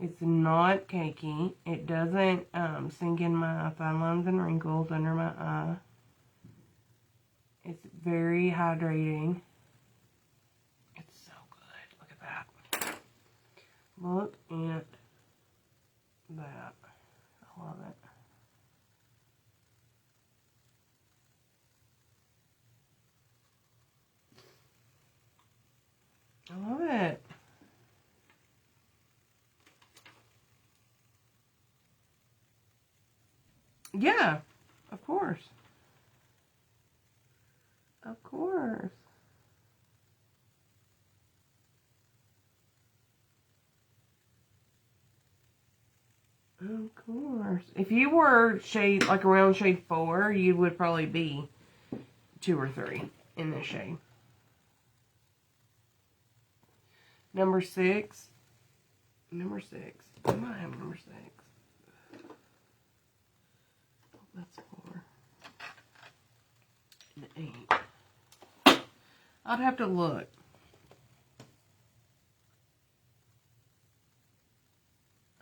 It's not cakey. It doesn't sink in my fine lines and wrinkles under my eye. It's very hydrating. It's so good. Look at that. Look at that. I love it. I love it. Yeah, of course. Of course. Of course. If you were shade, like around shade 4, you would probably be 2 or 3 in this shade. Number 6. Number 6. I might have number 6. That's 4. And 8. I'd have to look.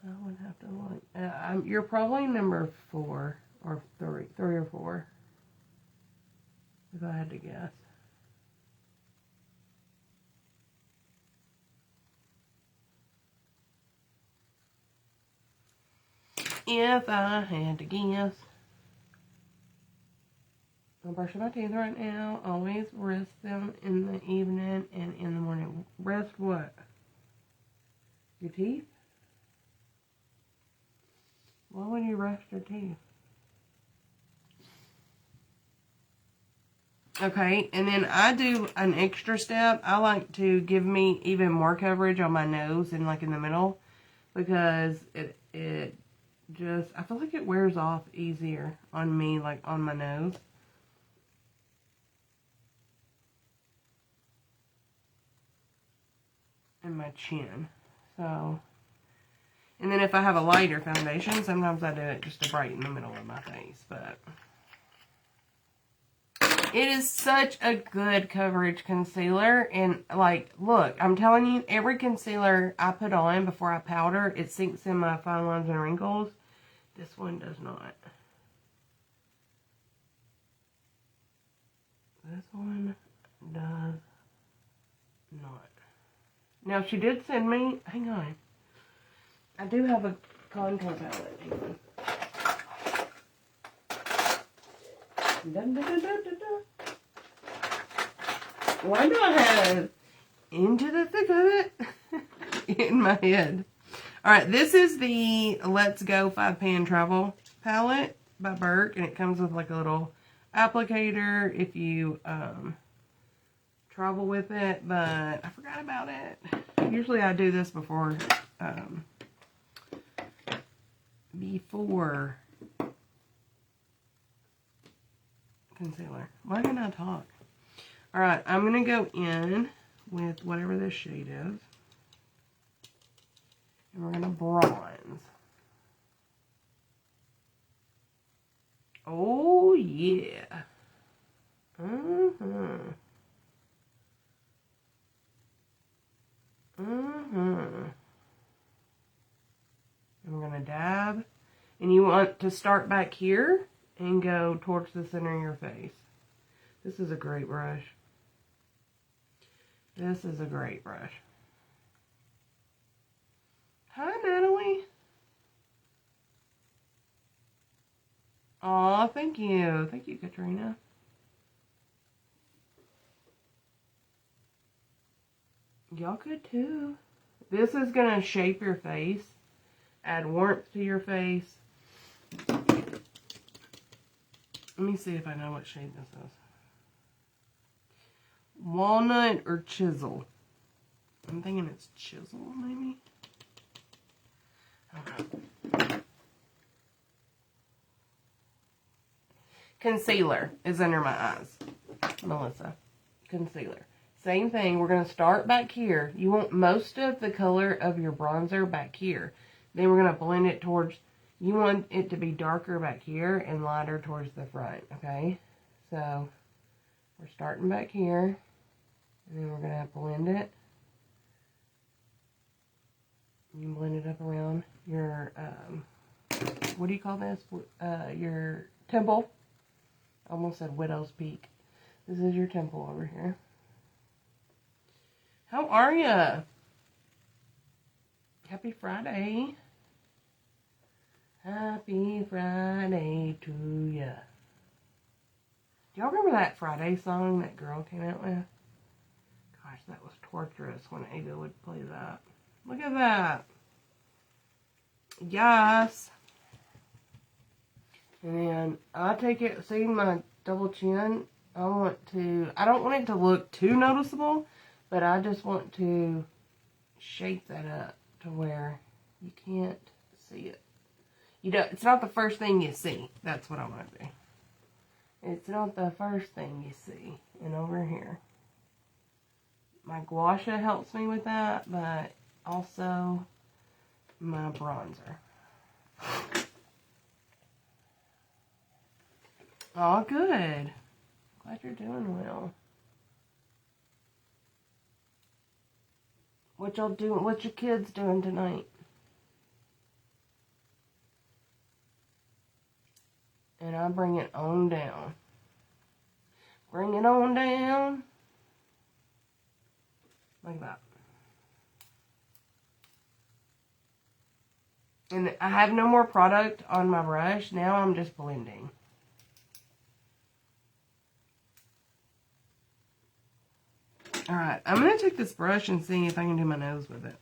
I would have to look. You're probably number 4 or 3 or 4. If I had to guess. If I had to guess. I'm brushing my teeth right now. Always rest them in the evening and in the morning. Rest what? Your teeth? Why would you rest your teeth? Okay, and then I do an extra step. I like to give me even more coverage on my nose and like in the middle, because it just, I feel like it wears off easier on me, like on my nose. And my chin. So, and then if I have a lighter foundation, sometimes I do it just to brighten the middle of my face, but it is such a good coverage concealer. And like, look, I'm telling you, every concealer I put on before I powder, it sinks in my fine lines and wrinkles. This one does not. This one does not. Now, she did send me, hang on. I do have a contour palette. Hang on. Dun, dun, dun, dun, dun, dun. Why do I have Into the Thick of It in my head? Alright, this is the Let's Go 5-Pan Travel palette by Burke, and it comes with like a little applicator if you travel with it, but I forgot about it. Usually I do this before concealer. Why can't I talk? Alright, I'm going to go in with whatever this shade is. And we're going to bronze. Oh, yeah. And we're going to dab. And you want to start back here and go towards the center of your face. This is a great brush. This is a great brush. Hi, Natalie. Aw, thank you. Thank you, Katrina. Y'all could too. This is going to shape your face, add warmth to your face. Let me see if I know what shade this is. Walnut or chisel? I'm thinking it's chisel, maybe? Okay. Concealer is under my eyes. Melissa. Concealer. Same thing. We're going to start back here. You want most of the color of your bronzer back here. Then we're going to blend it towards... You want it to be darker back here and lighter towards the front, okay? So, we're starting back here. And then we're going to blend it. You can blend it up around your, what do you call this? Your temple. I almost said widow's peak. This is your temple over here. How are ya? Happy Friday. Happy Friday to ya. Do y'all remember that Friday song that girl came out with? Gosh, that was torturous when Ava would play that. Look at that. Yes. And then I take it, see my double chin? I don't want it to look too noticeable, but I just want to shape that up to where you can't see it. It's not the first thing you see. That's what I want to do. It's not the first thing you see. And over here. My gua sha helps me with that, but also my bronzer. Oh, good. Glad you're doing well. What y'all doing? What your kids doing tonight? And I bring it on down. Bring it on down. Like that. And I have no more product on my brush. Now I'm just blending. Alright, I'm going to take this brush and see if I can do my nose with it.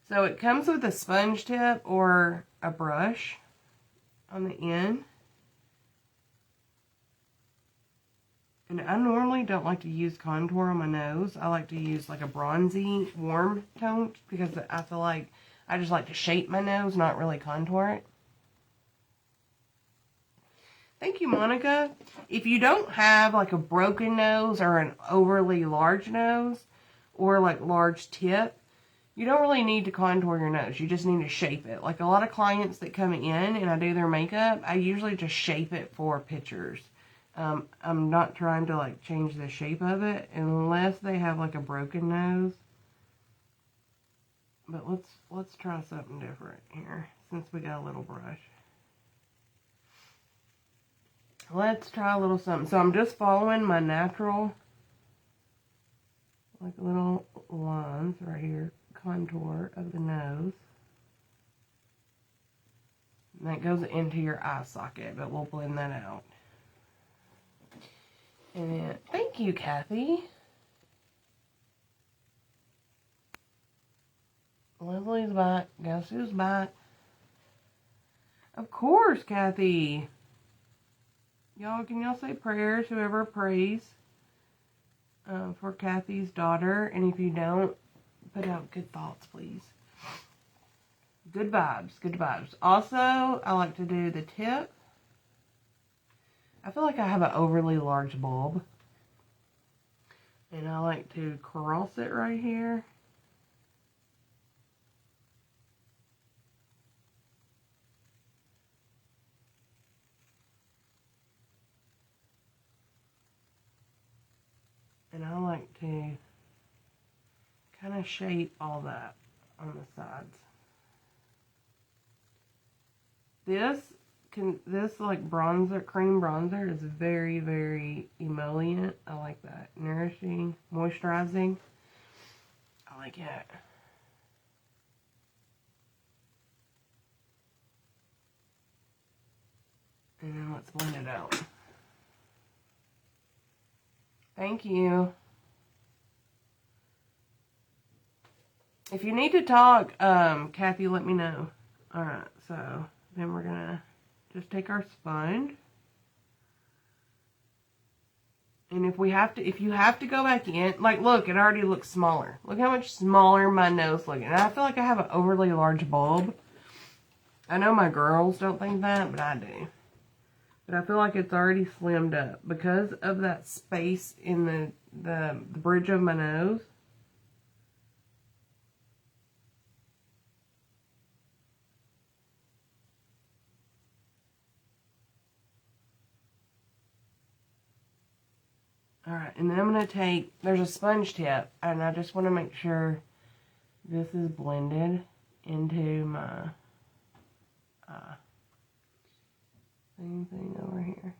So it comes with a sponge tip or a brush on the end. And I normally don't like to use contour on my nose. I like to use like a bronzy, warm tone because I feel like I just like to shape my nose, not really contour it. Thank you, Monica. If you don't have like a broken nose or an overly large nose or like large tip, you don't really need to contour your nose. You just need to shape it. Like a lot of clients that come in and I do their makeup, I usually just shape it for pictures. I'm not trying to like change the shape of it unless they have like a broken nose. But let's try something different here since we got a little brush. Let's try a little something. So I'm just following my natural, like little lines right here, contour of the nose. And that goes into your eye socket, but we'll blend that out. And then, thank you, Kathy. Leslie's back. Guess who's back? Of course, Kathy. Y'all, can y'all say prayers, whoever prays for Kathy's daughter? And if you don't, put out good thoughts, please. Good vibes, good vibes. Also, I like to do the tip. I feel like I have an overly large bulb. And I like to cross it right here. And I like to kind of shape all that on the sides. This like bronzer, cream bronzer is very, very emollient. I like that. Nourishing, moisturizing. I like it. And then let's blend it out. Thank you. If you need to talk, Kathy, let me know. Alright, so then we're gonna just take our sponge. And if you have to go back in, like, look, it already looks smaller. Look how much smaller my nose looks. And I feel like I have an overly large bulb. I know my girls don't think that, but I do. But I feel like it's already slimmed up because of that space in the bridge of my nose. Alright, and then I'm going to take, there's a sponge tip, and I just want to make sure this is blended into my same thing over here.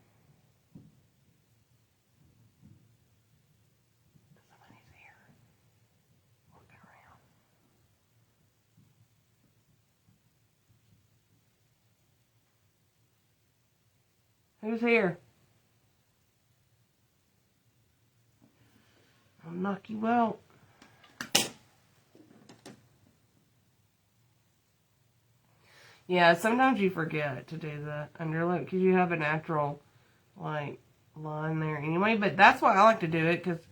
Somebody's here. Walking around. Who's here? I'll knock you out. Yeah, sometimes you forget to do the underlip because you have a natural, like, line there anyway. But that's why I like to do it, because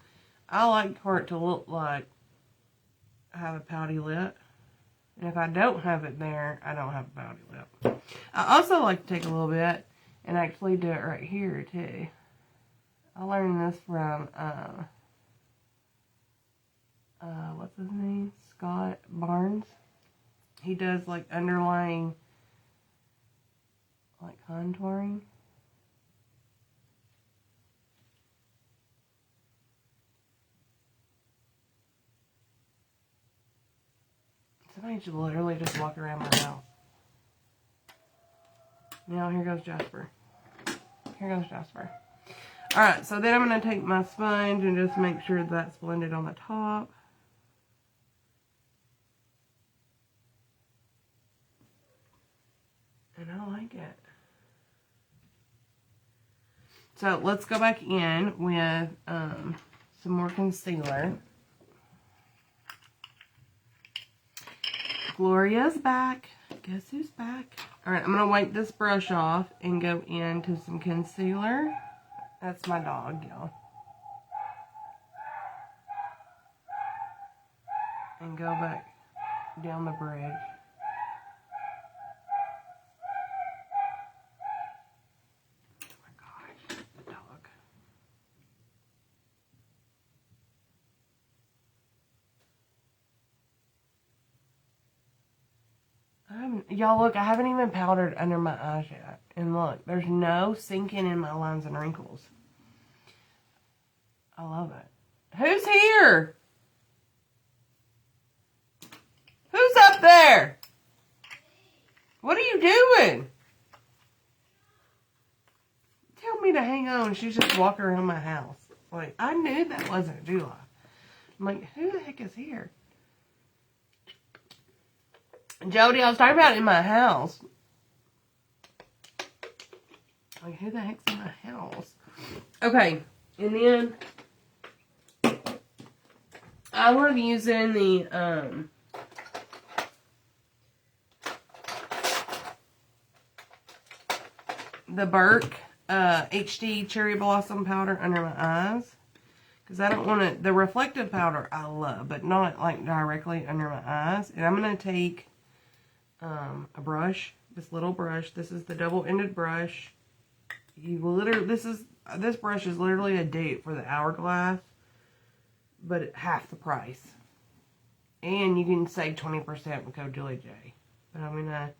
I like for it to look like I have a pouty lip. And if I don't have it there, I don't have a pouty lip. I also like to take a little bit and actually do it right here, too. I learned this from, what's his name? Scott Barnes. He does, like, underlying, like, contouring. Somebody should literally just walk around my house. Now, here goes Jasper. Here goes Jasper. Alright, so then I'm going to take my sponge and just make sure that's blended on the top. And I like it. So let's go back in with some more concealer. Gloria's back. Guess who's back? Alright, I'm going to wipe this brush off and go into some concealer. That's my dog, y'all. And go back down the bridge. Y'all look, I haven't even powdered under my eyes yet. And look, there's no sinking in my lines and wrinkles. I love it. Who's here? Who's up there? What are you doing? Tell me to hang on. She's just walking around my house. Like, I knew that wasn't July. I'm like, who the heck is here? Jody, I was talking about it in my house. Like, who the heck's in my house? Okay, and then I love using the Burke HD Cherry Blossom powder under my eyes. Because I don't want to, the reflective powder I love, but not like directly under my eyes. And I'm going to take a brush, this little brush. This is the double-ended brush. You literally, this brush is literally a dupe for the Hourglass, but at half the price. And you can save 20% with code JulieJ. But I'm gonna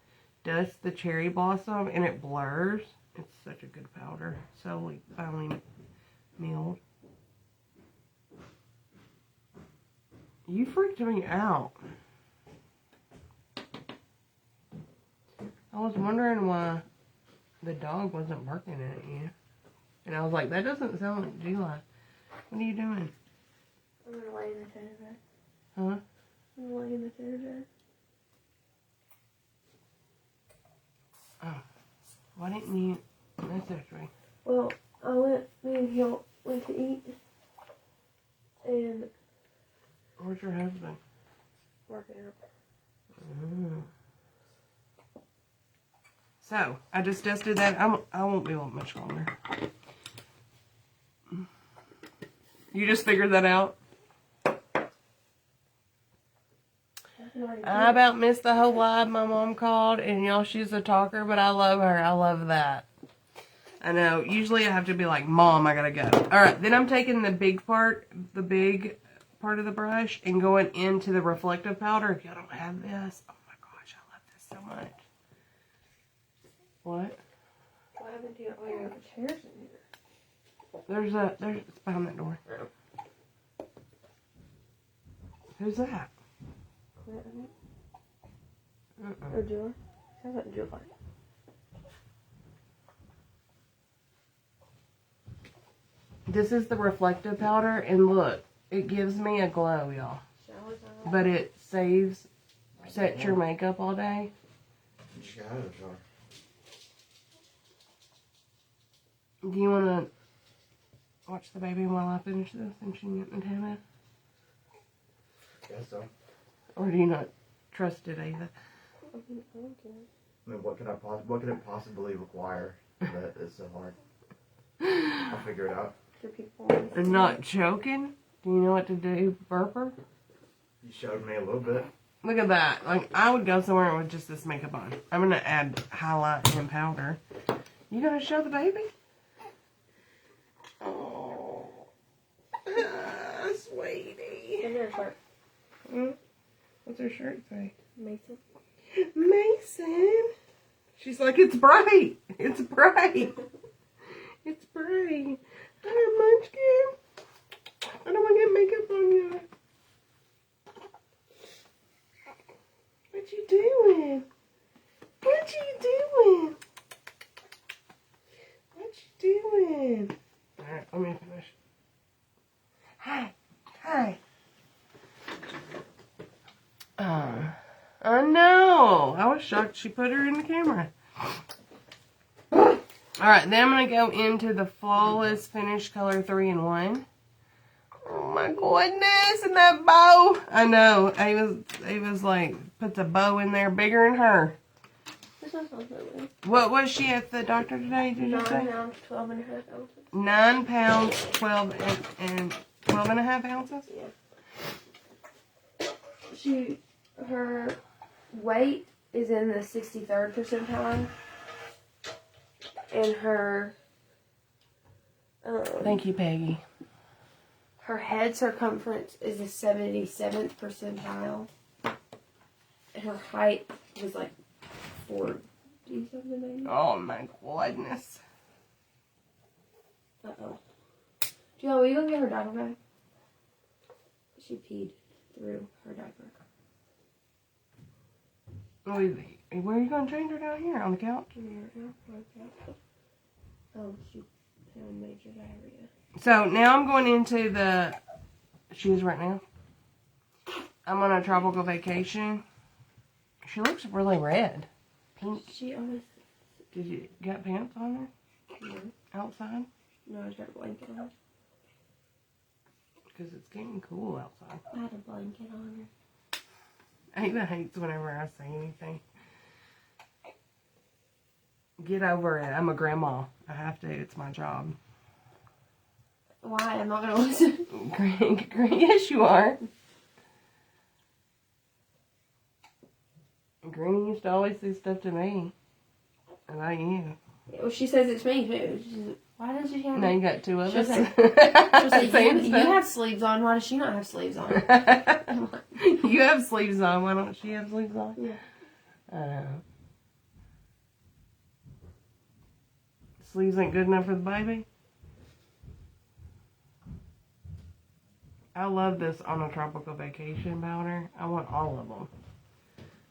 dust the Cherry Blossom, and it blurs. It's such a good powder. So like finely milled. You freaked me out. I was wondering why the dog wasn't barking at you. And I was like, that doesn't sound like July. What are you doing? I'm going to lay in the teddy bear. Huh? I'm going to lay in the teddy bear. Oh. Why didn't you... That's actually. Well, me and Hill went to eat. And Where's your husband? working out. Mm. So, I just dusted that. I won't be on much longer. You just figured that out? I about missed the whole live. My mom called, and y'all, she's a talker, but I love her. I love that. I know. Usually I have to be like, Mom, I gotta go. Alright, then I'm taking the big part of the brush and going into the reflective powder. If y'all don't have this, oh my gosh, I love this so much. What? What happened to all your other chairs in here? It's behind that door. Who's that? Clinton? Or Julie? Sounds like Julie. This is the reflective powder, and look, it gives me a glow, y'all. But it sets your makeup all day. Do you want to watch the baby while I finish this and she get in the camera? Guess so. Or do you not trust it either? I don't care. I mean, what could it possibly require that is so hard? I'll figure it out. For people. And not choking? Do you know what to do, burper? You showed me a little bit. Look at that. Like, I would go somewhere with just this makeup on. I'm going to add highlight and powder. You going to show the baby? Oh. Sweetie. And there's her. What's her shirt say? Mason. Mason. She's like, it's bright. It's bright. It's bright. Hi, Munchkin. I don't want to get makeup on you. What you doing? What you doing? What you doing? Alright, let me finish. Hi. Hi. I know. I was shocked she put her in the camera. Alright, then I'm going to go into the Flawless Finish Color 3-in-1. Oh my goodness, and that bow. I know. He was like, puts a bow in there bigger than her. This one's not so big. What was she at the doctor today, did you 9 say? pounds, 12.5 ounces. 9 pounds, 12.5 ounces? Yeah. Her weight is in the 63rd percentile. And her... Thank you, Peggy. Her head circumference is the 77th percentile. And her height was like 40 something maybe. Oh my goodness. Uh-oh. Jill, will you go get her diaper bag? She peed through her diaper. Where are you going to change her down here? On the couch? Oh, she had major diarrhea. So now I'm going into the shoes right now. I'm on a tropical vacation. She looks really red. Pink. She always... Did you got pants on her? No. Outside? No, I just got a blanket on her. Because it's getting cool outside. I had a blanket on her. Ava hates whenever I say anything. Get over it. I'm a grandma. I have to. It's my job. Why? I'm not going to listen. Yes, you are. Granny used to always say stuff to me about you. Well, she says it's me, too. Why does she have... Now you got two of She'll us. say, you have sleeves on. Why does she not have sleeves on? You have sleeves on. Why don't she have sleeves on? Yeah. Sleeves ain't good enough for the baby? I love this on a tropical vacation powder. I want all of them.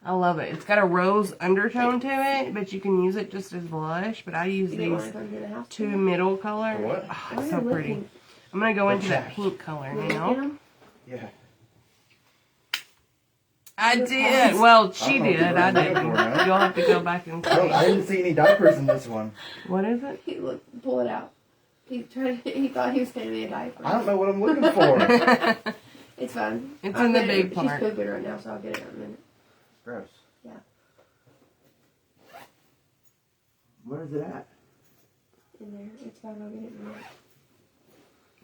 I love it. It's got a rose undertone to it, but you can use it just as blush. But I use these two middle color. What? Oh, it's so pretty. I'm going to go into that pink color now. Yeah. I did. Well, she I don't know did. what I you're didn't. looking for, man. You'll have to go back and I see. didn't see any diapers in this one. What is it? He look, pull it out. He thought he was going to be a diaper. I don't know what I'm looking for. It's fine. It's I'll in the get it. big part. She's pooping right now, so I'll get it in a minute. Gross. Yeah. Where is it at? In there. It's fine. I'll get it in a minute.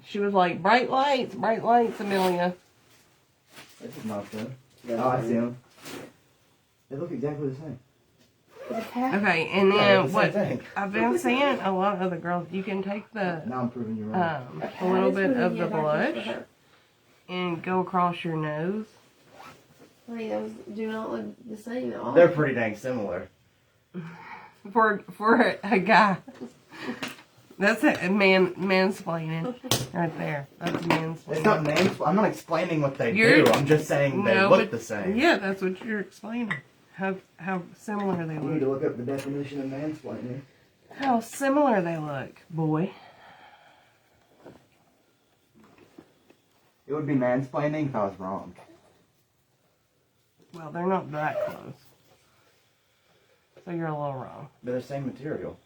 She was like, bright lights, Amelia. This is not good. That's Oh, I fine. see them. They look exactly the same. Is it packed? Okay, and Yeah, then it's the what same thing. I've been seeing a lot of other girls, you can take the Now I'm proving you wrong. a little Is bit putting of me the in diapers for blush her. and go across your nose. Honey, those do not look the same at all. They're pretty dang similar. For a guy. That's a mansplaining right there. That's mansplaining. It's not names. I'm not explaining what they You're- do. I'm just saying they No, look but- the same. Yeah, that's what you're explaining. How similar they You need to look. look up the definition of mansplaining. How similar they look, boy. It would be mansplaining if I was wrong. Well, they're not that close. So you're a little wrong. They're the same material.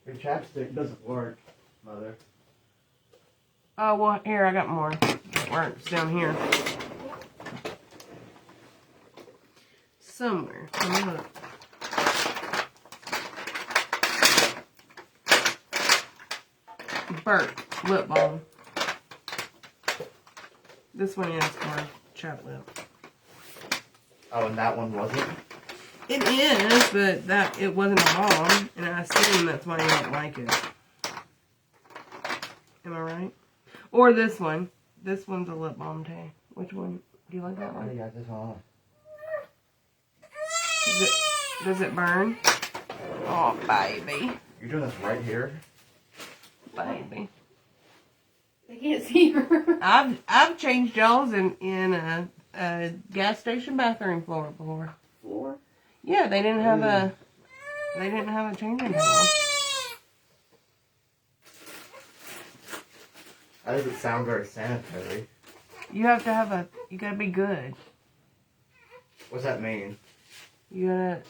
Your chapstick doesn't work, Mother. Oh, well, here, I got more. It works down here. Somewhere. Let me look. Burke lip balm. This one is for chap lip. Oh, and that one wasn't? It is, but it wasn't a balm, and I assume that's why you don't like it. Am I right? Or this one. This one's a lip balm too. Which one? Do you like that I one? got this one on. Does it burn? Oh, baby. You're doing this right here? Baby. I can't see her. I've changed y'all's in a gas station bathroom floor before. Floor? Yeah, they didn't have a changing table. That doesn't sound very sanitary. You have to you gotta be good. What's that mean? You gotta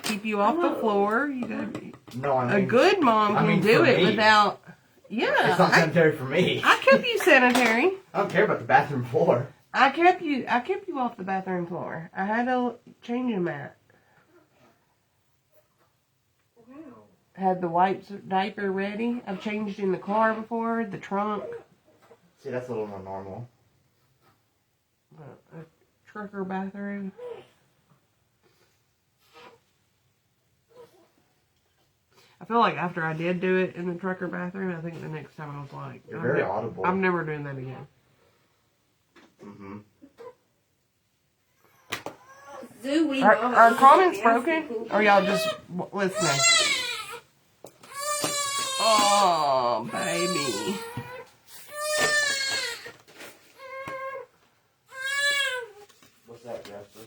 keep you off the floor. You gotta be, No, I mean... a good mom I can mean do for it me. without. Yeah, It's not sanitary for me. I kept you sanitary. I don't care about the bathroom floor. I kept you off the bathroom floor. I had a changing mat. Wow. Had the wipes diaper ready. I've changed in the car before, the trunk. See, that's a little more normal. A trucker bathroom. I feel like after I did do it in the trucker bathroom, I think the next time I was like, You're very audible. I'm never doing that again. Mm-hmm. Zooey Are comments broken? Or y'all just listening? Oh, baby. What's that, Jasper?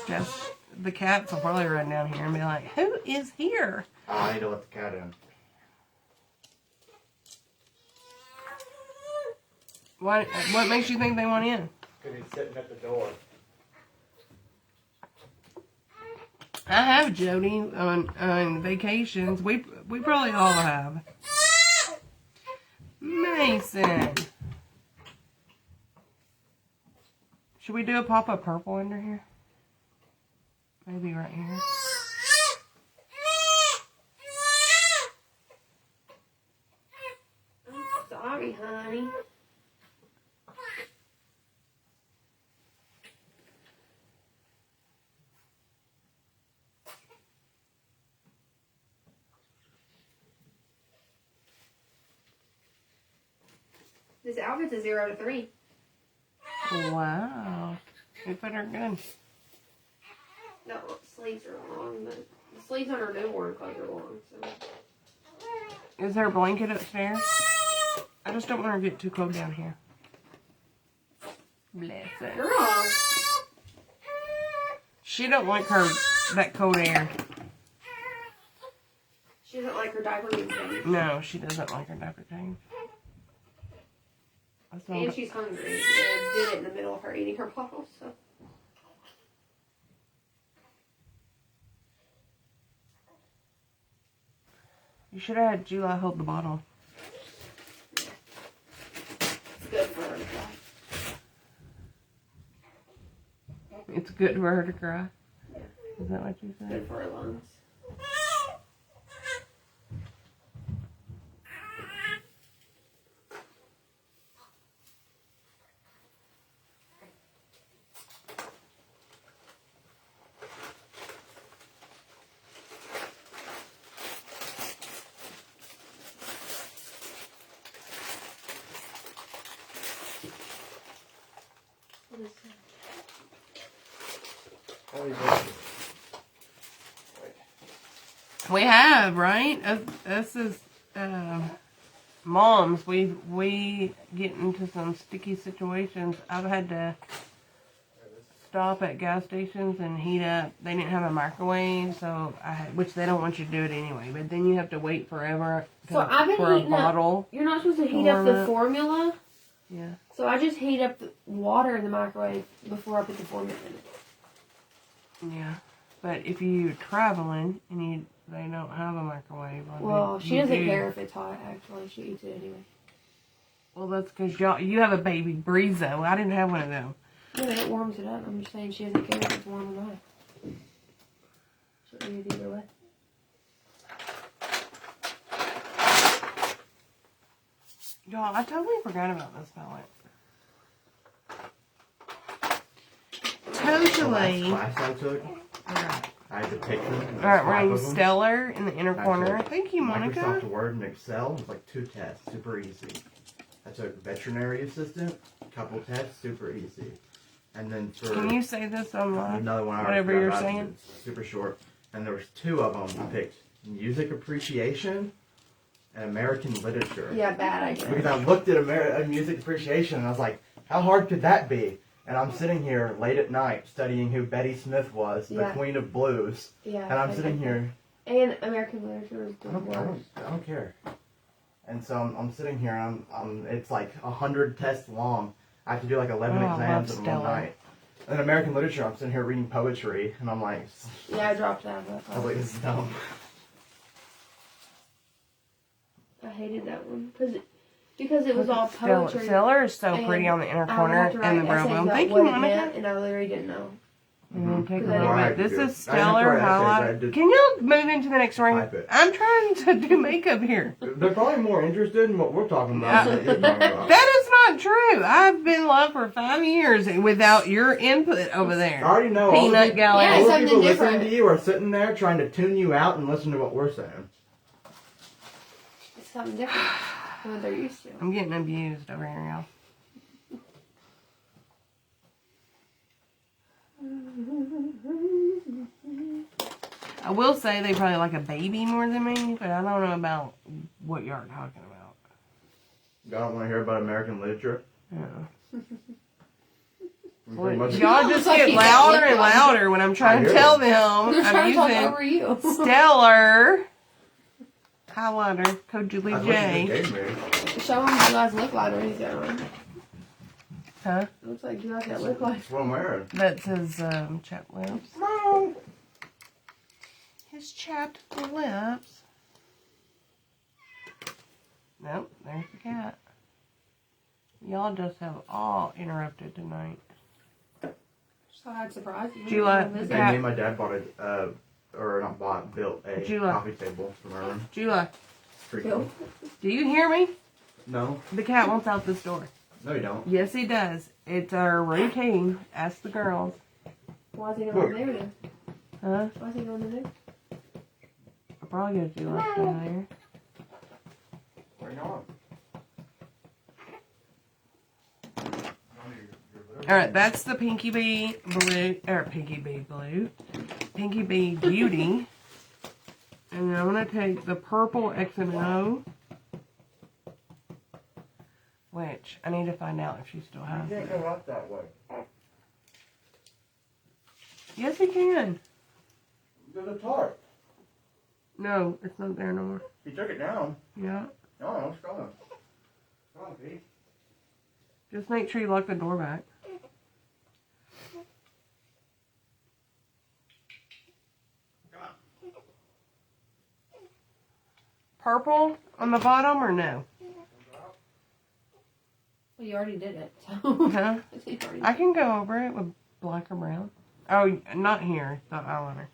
Just the cats will probably run down here and be like, who is here? Oh, I need to let the cat in. What makes you think they want in? Because he's sitting at the door. I have Jody on vacations. We probably all have. Mason. Should we do a pop of purple under here? Maybe right here. I'm sorry, honey. This outfit's a 0 to 3. Wow. You put her good. No, sleeves are long, but the sleeves on her newborn clothes are long, so. Is there a blanket upstairs? I just don't want her to get too cold down here. Bless her. Girl! She don't like that cold air. She doesn't like her diaper being changed. No, she doesn't like her diaper change. And she's hungry. And did it in the middle of her eating her bottle, so. You should have had July hold the bottle. It's good for her to cry. It's good for her to cry. Yeah. Is that what you said? Good for her lungs. What is that? We have, right? Us as moms, we get into some sticky situations. I've had to stop at gas stations and heat up. They didn't have a microwave, so which they don't want you to do it anyway. But then you have to wait forever So I've been for a heating up. bottle. You're not supposed to heat up the formula. Yeah. So I just heat up the water in the microwave before I put the formula in it. Yeah. But if you're traveling and they don't have a microwave. Well, she doesn't care if it's hot, actually. She eats it anyway. Well, that's because you have a baby Breezo. I didn't have one of them. Yeah, but it warms it up. I'm just saying she doesn't care if it's warm or not. She'll eat it either way. Y'all, I totally forgot about this palette. Totally. The last class I took, Alright, I had to pick them. we're running Stellar in the inner corner. Thank you, Microsoft Monica. Word and Excel. It was like 2 tests, super easy. I took veterinary assistant, couple tests, super easy. And then for Can you say this on another one, I whatever forgot you're about, saying? it's super short. And there was 2 of them. I picked music appreciation and American literature. Yeah, bad idea. Because I looked at music appreciation and I was like, how hard could that be? And I'm sitting here late at night studying who Betty Smith was, the Queen of Blues. Yeah. And I'm sitting here. And American literature is the I worst. don't care. And so I'm sitting here and it's like 100 tests long. I have to do like 11 exams in one night. And then American literature, I'm sitting here reading poetry and I'm like, Yeah, I dropped out of that. I was like, this is dumb. I hated that one because it was all poetry. Stellar is so pretty on the inner corner and the brown one. Thank you, Monica. And I literally didn't know. Mm-hmm. Take a Because little I bit. This didn't is do it. I didn't Stellar write essays, I highlight. did- Can y'all move into the next ring? Type it. I'm trying to do makeup here. They're probably more interested in what we're talking about than what you're talking about. That is not true. I've been love for 5 years without your input over I there. already know all Peanut the gallery. Yeah, all the something people listening different. to you are sitting there trying to tune you out and listen to what we're saying. It's something different than what they're used to. I'm getting abused over here, y'all. I will say they probably like a baby more than me, but I don't know about what y'all are talking about. Y'all don't want to hear about American literature? Yeah. Pretty much- Y'all just get louder and louder when I'm trying to tell them They're I'm trying to talk using over you. Stellar highlighter, code Julie That's what you J. just gave me. Show them you guys look like when he's got one. Huh? It looks like you guys that look like. That's what I'm wearing. That says chapped lips. No. His chapped lips. Nope, there's the cat. Y'all just have all interrupted tonight. So I'd surprise you. July, And Yeah. me and my dad bought built a July. coffee table from our room. Julia, Pretty cool. do you hear me? No, The cat wants out this door. no, you don't. Yes, he does. It's our routine. Ask the girls. Why is he going in there then? Huh? Why is he going in there? I'll probably get you left in there. Where you going? Alright, that's the Pinky Bee Blue, Pinky Bee Beauty. And then I'm going to take the purple X&O, which I need to find out if she still has You can't it. go out that way. Yes, we can. There's a tarp. No, it's not there no more. He took it down. Yeah. No, it's gone. Come on, Pete. Just make sure you lock the door back. Come on. Purple on the bottom or no? Well, you already did it. So. Huh? You already I can go over it with black or brown. Oh, not here. The eyeliner.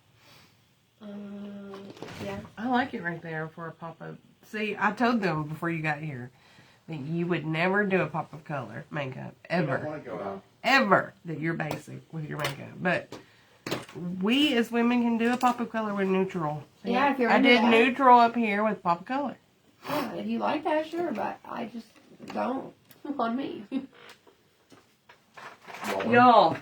Yeah. I like it right there for a pop-up. See, I told them before you got here that you would never do a pop of color makeup. I don't Ever. want to go out. Ever. That you're basic with your makeup. But we as women can do a pop of color with neutral. See, Yeah, if you're I into did that. neutral up here with pop of color. Yeah, if you like that, sure, but I just don't. On me. Y'all,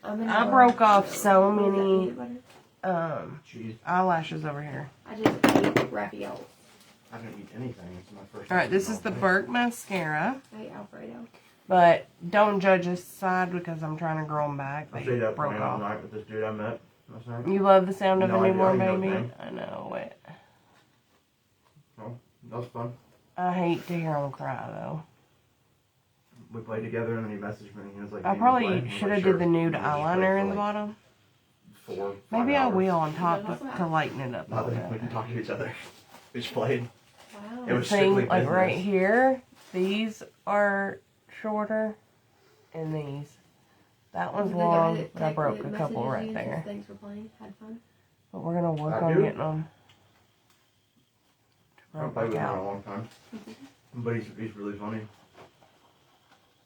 I'm I broke off so many Peanut butter? Cheese. eyelashes over here. I just ate raviolis. I haven't eaten anything. It's my first Alright, time this is the eating all Burke mascara. I ate Alfredo. But don't judge this side because I'm trying to grow them back. day. I They stayed up broke playing all off. night with this dude I met last night. You love the sound of No, a I newborn didn't know baby? his name. I know it. Oh, that was fun. I hate to hear him cry though. We played together and then he messaged me and he was like, I "Can you play?" probably was should like, have "Sure." did the nude And we just played eyeliner for in the like bottom. 4-5 Maybe I hours. will on top to lighten it up a Nothing. little We bit. can talk to each other. We just played. Wow. It was See, strictly like right business. here, these are shorter, and these. That one's The guy long, that but I broke a messages couple you right says there. Thanks for playing. Had fun. But we're gonna work I on do. getting them I haven't played with him in a out. long time. But he's really funny.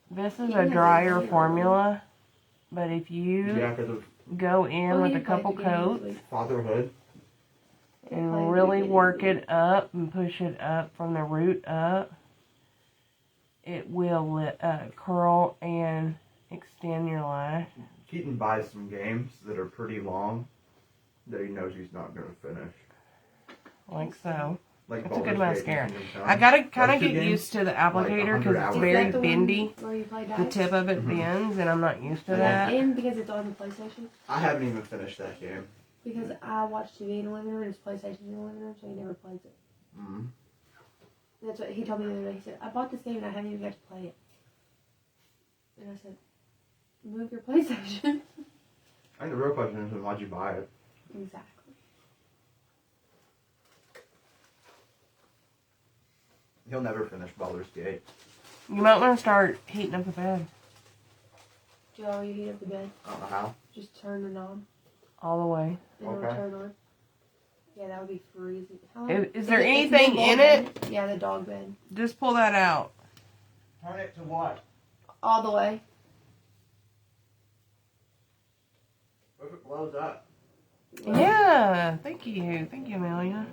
This is Yeah, a drier really. formula, but if you Yeah, because of go in Oh, with you a played couple the game this coats week. fatherhood. and played really the work game. it up and push it up from the root up, it will curl and extend your lash. Keaton buys some games that are pretty long that he knows he's not going to finish. Like so. Like That's a Baldur's good Gate and mascara. Kingdom Come. I gotta kind Those of two get games, used to the applicator 100 because it's hours. Is very that the one bendy. where you play The dice? tip of it Mhm. bends, and I'm not used to Yeah. that. And because it's on the PlayStation. I haven't even finished that game. Because I watch TV in the living room and it's PlayStation in the living room, so he never plays it. Mm-hmm. That's what he told me the other day. He said, I bought this game and I haven't even got to play it. And I said, move your PlayStation. I think the real question is, why'd you buy it? Exactly. He'll never finish Baldur's Gate. You might want to start heating up the bed Joe, you heat up the bed. I don't know how. Just turn the knob all the way. and it'll Okay. turn on. Yeah, that would be freezing. How Is there it's anything the in dog bed. Yeah, the dog bed. Just pull that out. Turn it to what? All the way. What if it blows up? Yeah, thank you, Amelia.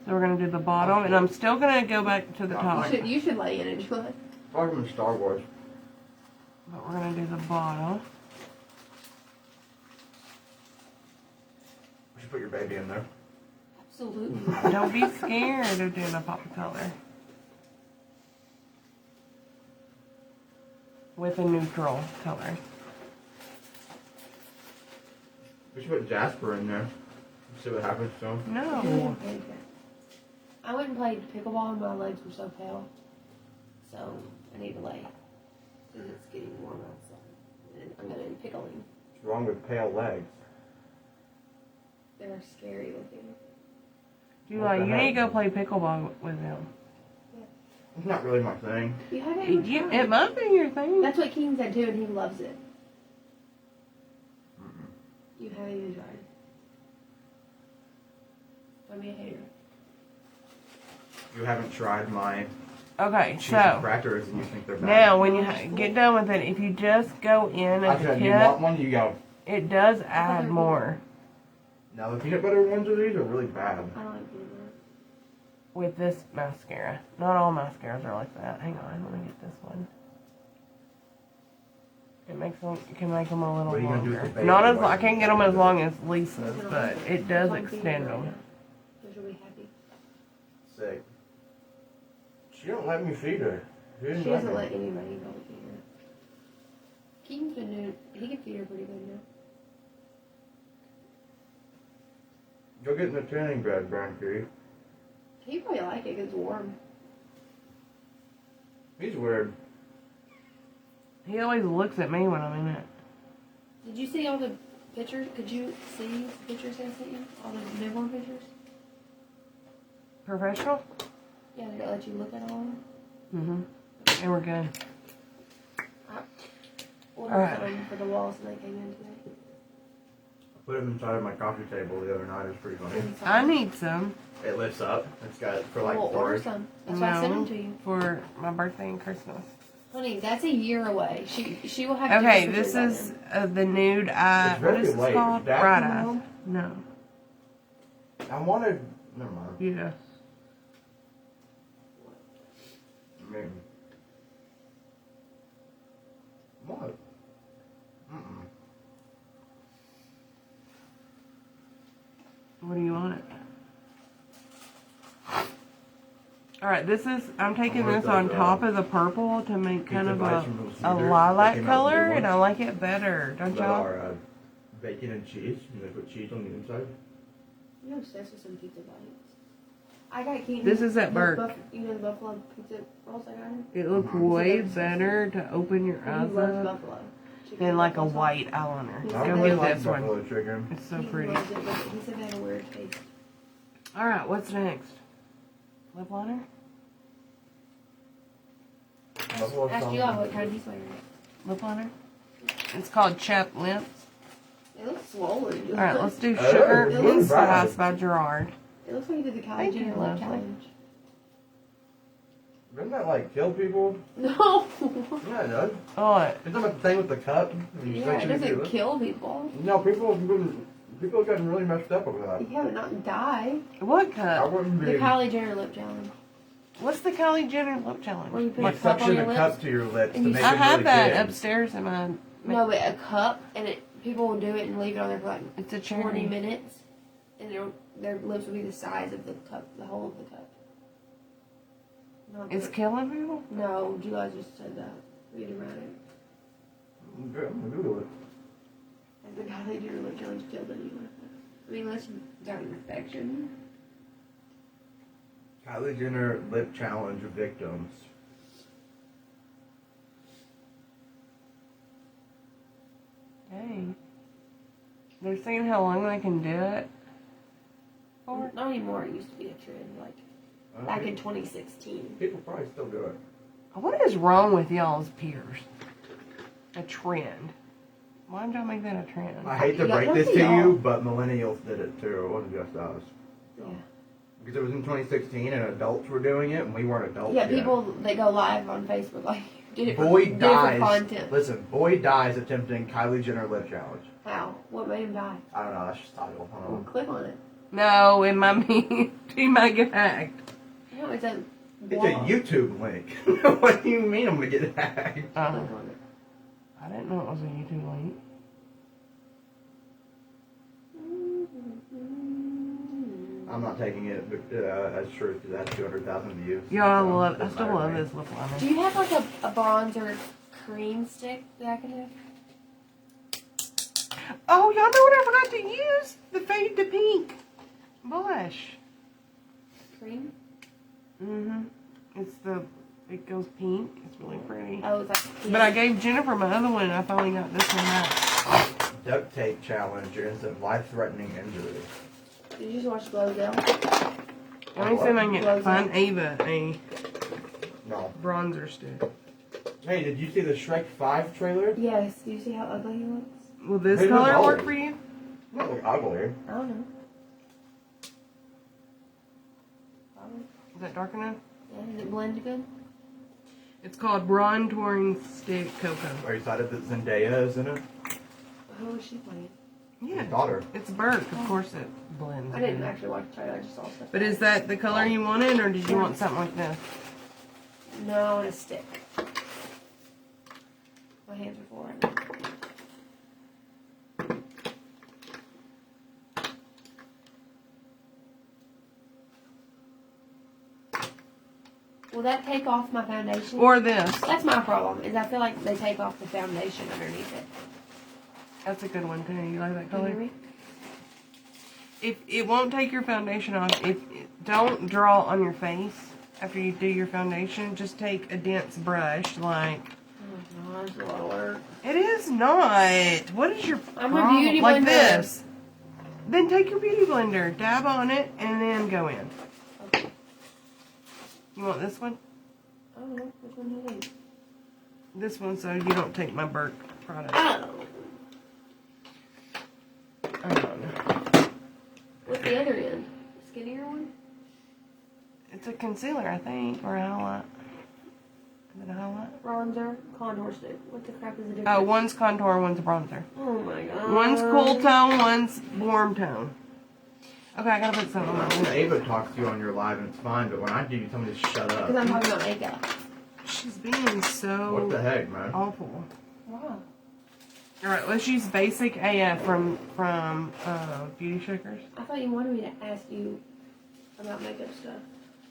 So we're gonna do the bottom, and I'm still gonna go back to the top, You should lay in it, Joy. Probably from Star Wars. but we're gonna do the bottom. We should put your baby in there. Absolutely. Don't be scared of doing a pop of color with a neutral color. We should put Jasper in there. See what happens to him. No. I went and played pickleball and my legs were so pale. So I need to lay. Because it's getting warm outside. And I'm going to be pickling. What's wrong with pale legs? They're scary looking. You need to go play pickleball with him. It's not really my thing. You haven't even tried. It might be your thing. That's what Keaton said too, and he loves it. Mm-mm. You haven't even tried. Don't be a hater. You haven't tried my Okay, cheese so crackers and you think they're bad. now when you get done with it, if you just go in I at the said, you want tip, one? You go. it does they add were more. Now the peanut butter ones of these are really bad. I don't like peanut butter. With this mascara. Not all mascaras are like that. Hang on, let me get this one. It can make them a little What are you gonna do with longer. the baby Not as while I you can't get do them as it? long as Lisa's, but it does extend them. She'll be happy. Sick. She don't let me feed her. She doesn't let anybody go feed her. Keaton's been doing. He can feed her pretty good now. Go get in the tanning bed, Branky. He probably like it because it's warm. He's weird. He always looks at me when I'm in it. Did you see all the pictures? Could you see the pictures I sent you? All the newborn pictures? Professional? Yeah, did it let you look at all of them? Mm-hmm. And we're good. Ordered Alright. some for the walls and they came in today. I put him inside of my coffee table the other night. It's pretty funny. I need some. It lifts up. It's got for like We'll order storage. some. That's why I sent them to you. For my birthday and Christmas. Honey, that's a year away. She will have Okay, to this by is then. the nude eye. It's very What is this light. called? Is that Bright from eyes. home? No. I wanted. Never mind. Yeah. I mean, what? Mm-mm. What do you want? Alright, this is, I'm taking I want this on those, top of the purple to make kind pizza of bites from Little a Caesars. They lilac came out with color, new and I ones. like it better, don't That y'all? are bacon and cheese. And they put cheese on the inside. You're obsessed with some pizza bites. I got Keaton. This is at Burke. You know the buffalo pizza rolls I got him? It looks way better to open your He eyes loves up buffalo. Chicken than like a buffalo sauce. white eyeliner. He's I like, Go really with like this one. buffalo chicken. It's so He pretty. loves it, but he said they had a weird taste. Alright, what's next? Lip liner? Buffalo Ask sauce. Eli what kind he's wearing. Lip liner? It's called Chapped Lips. It looks swollen. Alright, let's do Oh, Sugar it and looks Spice bright. by Gerard. It looks like he did the Kylie Thank you, Jenner lip lovely. challenge. Doesn't that like kill people? No. Yeah, it does. What? Isn't that the thing with the cup? You Yeah, switch it to the- doesn't kill people. No, people have gotten really messed up over that. Yeah, but not die. What I cup? wouldn't The be. Kylie Jenner lip challenge. What's the Kylie Jenner lip Where you challenge? put You a cup on suction your a lips. cup to your lips to and you- make I it have really that big. upstairs in my. No, but a cup, and people will do it and leave it on there for like It's a 20 charity. minutes, and their lips will be the size of the cup, the whole of the cup. Not It's the- killing people? No, July just said that. Read around it. Okay, I'm gonna Google it. And the Kylie Jenner lip challenge killed anyone. I mean, unless you got an infection. Kylie Jenner lip challenge victims. Dang. They're saying how long they can do it for? Not anymore. It used to be a trend, like back in 2016. People probably still do it. What is wrong with y'all's peers? A trend. Why did y'all make that a trend? I hate to Yeah, break don't this they to all? you, but millennials did it too. It wasn't just us. Yeah. Because it was in 2016 and adults were doing it and we weren't adults Yeah, yet. people they go live on Facebook like did it for, Boy did it for dies. content. Listen, boy dies attempting Kylie Jenner lip challenge. How? What made him die? I don't know. That's just title. I don't Well, know. click on it. No, it might be. He might get hacked. No, it's a It's a blog. YouTube link. What do you mean I'm gonna get hacked? Click Oh, on it. I didn't know it was a YouTube link. I'm not taking it as truth because that's 200,000 views. Yo, I So, love. I doesn't still matter to love me. this lip Do liner. you have like a bronzer cream stick that I can have? Oh, y'all know what I forgot to use? The Fade to Pink blush. Cream? Mm-hmm. It's the. It goes pink. It's really pretty. Oh, it's like But I gave Jennifer my other one, and I finally got this one back. Duct tape challenge against a life-threatening injury. Did you just watch Glowdale? Let me see if I can get, find Ava a No. bronzer stick. Hey, did you see the Shrek 5 trailer? Yes. Do you see how ugly he looks? Will this Hey, look, color I'll- work for you? Not look ugly. I don't know. Probably. Is that dark enough? Yeah, does it blend good? It's called Bronzing Stick Cocoa. Are you excited that Zendaya is in it? Who is she playing? Yeah, His daughter. it's Burke. Of course it blends. I didn't good. actually watch the trailer. I just saw stuff. But is that the color you wanted, or did you want something like this? No, I want a stick. My hands are full right now. Will that take off my foundation? Or this? That's my problem, is I feel like they take off the foundation underneath it. That's a good one too. You like that Can you color? read? if it won't take your foundation off, don't draw on your face after you do your foundation. Just take a dense brush, like. Oh my God, it's a lot of work. It is not. What is your I'm problem? a beauty like blender. this. Then take your beauty blender, dab on it, and then go in. Okay. You want this one? I don't know. Which one do you think? This one, so you don't take my Burke product. Oh. I don't know. What's the other end? Skinnier one? It's a concealer, I think, or a highlight. Is it a highlight? Bronzer, contour stick. What the crap is the difference? Oh, one's contour, one's bronzer. Oh my God. One's cool tone, one's warm tone. Okay, I gotta put something on my lip. Ava talks to you on your live and it's fine, but when I do, you tell me to shut up. Because I'm talking about makeup. She's being so What the heck, man? awful. Wow. Alright, let's use Basic AF from Beauty Shakers. I thought you wanted me to ask you about makeup stuff.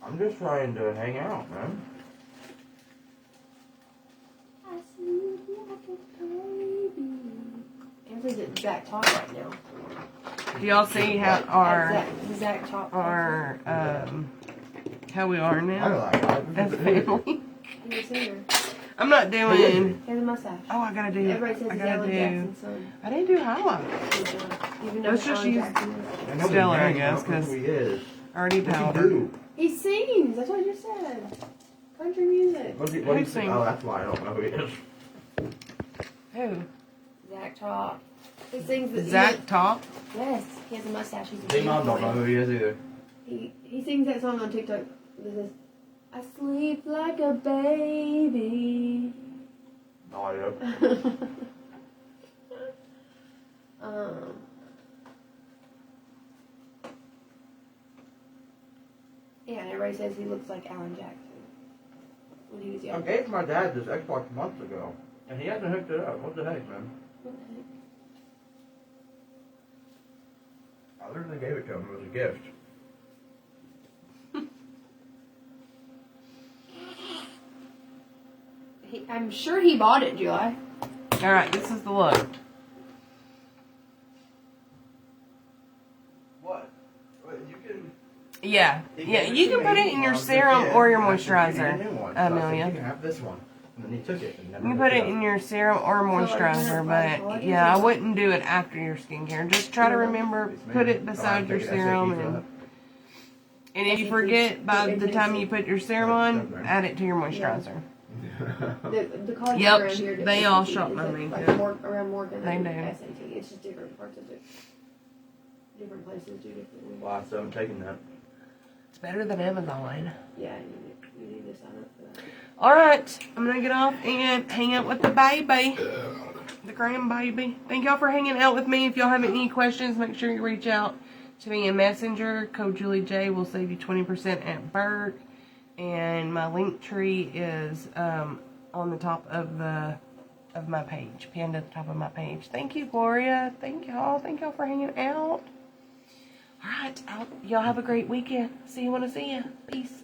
I'm just trying to hang out, man. I sleep like a baby. Everything's at Zach Top right now. Do y'all see how Zach Top. how we are I now know that guy. as a family? He's a singer. I'm not doing. He has a mustache. Oh, I gotta do. Everybody says I he's gotta Alan do. Jackson's son. I didn't do highlights. Even though Let's just Alan use- Jackson is. I know Stellar, his I name, guess, don't know who he is. Already What's he powdered. do? He sings. That's what I just said. Country music. What Who he sings? Oh, that's why I don't know who he is. Who? Zach Top. He sings the Zach Top. Yes, he has a mustache. He's a Hey, Mom don't know who he is either. He sings that song on TikTok. This is, I sleep like a baby. No idea. Yeah, and everybody says he looks like Alan Jackson when he was I young. gave my dad this Xbox months ago, and he hasn't hooked it up. What the heck, man? What the heck? I literally gave it to him. It was a gift. I'm sure he bought it, July. Alright, this is the look. What? You can. Yeah. Yeah, you can put it in your serum or your moisturizer, Amelia. You can have this one. And then he took it. And never You can hooked put it up. in your serum or moisturizer, but yeah, I wouldn't do it after your skincare. Just try to remember, put it beside your serum, and if you forget by the time you put your serum on, add it to your moisturizer. The colleges Yep, around here do they SAT. all shop It's my like makeup. around Morgan They and do. SAT. It's just different parts of it. Different places do differently. Well, I still haven't taken that. It's better than Amazon. Yeah, you need to sign up for that. Alright, I'm gonna get off and hang out with the baby. The grandbaby. Thank y'all for hanging out with me. If y'all have any questions, make sure you reach out to me in Messenger. Code JulieJ will save you 20% at Burke. And my link tree is on the top of my page, pinned at the top of my page. Thank you, Gloria. Thank y'all. Thank y'all for hanging out. All right, y'all have a great weekend. See you when I see you. Peace.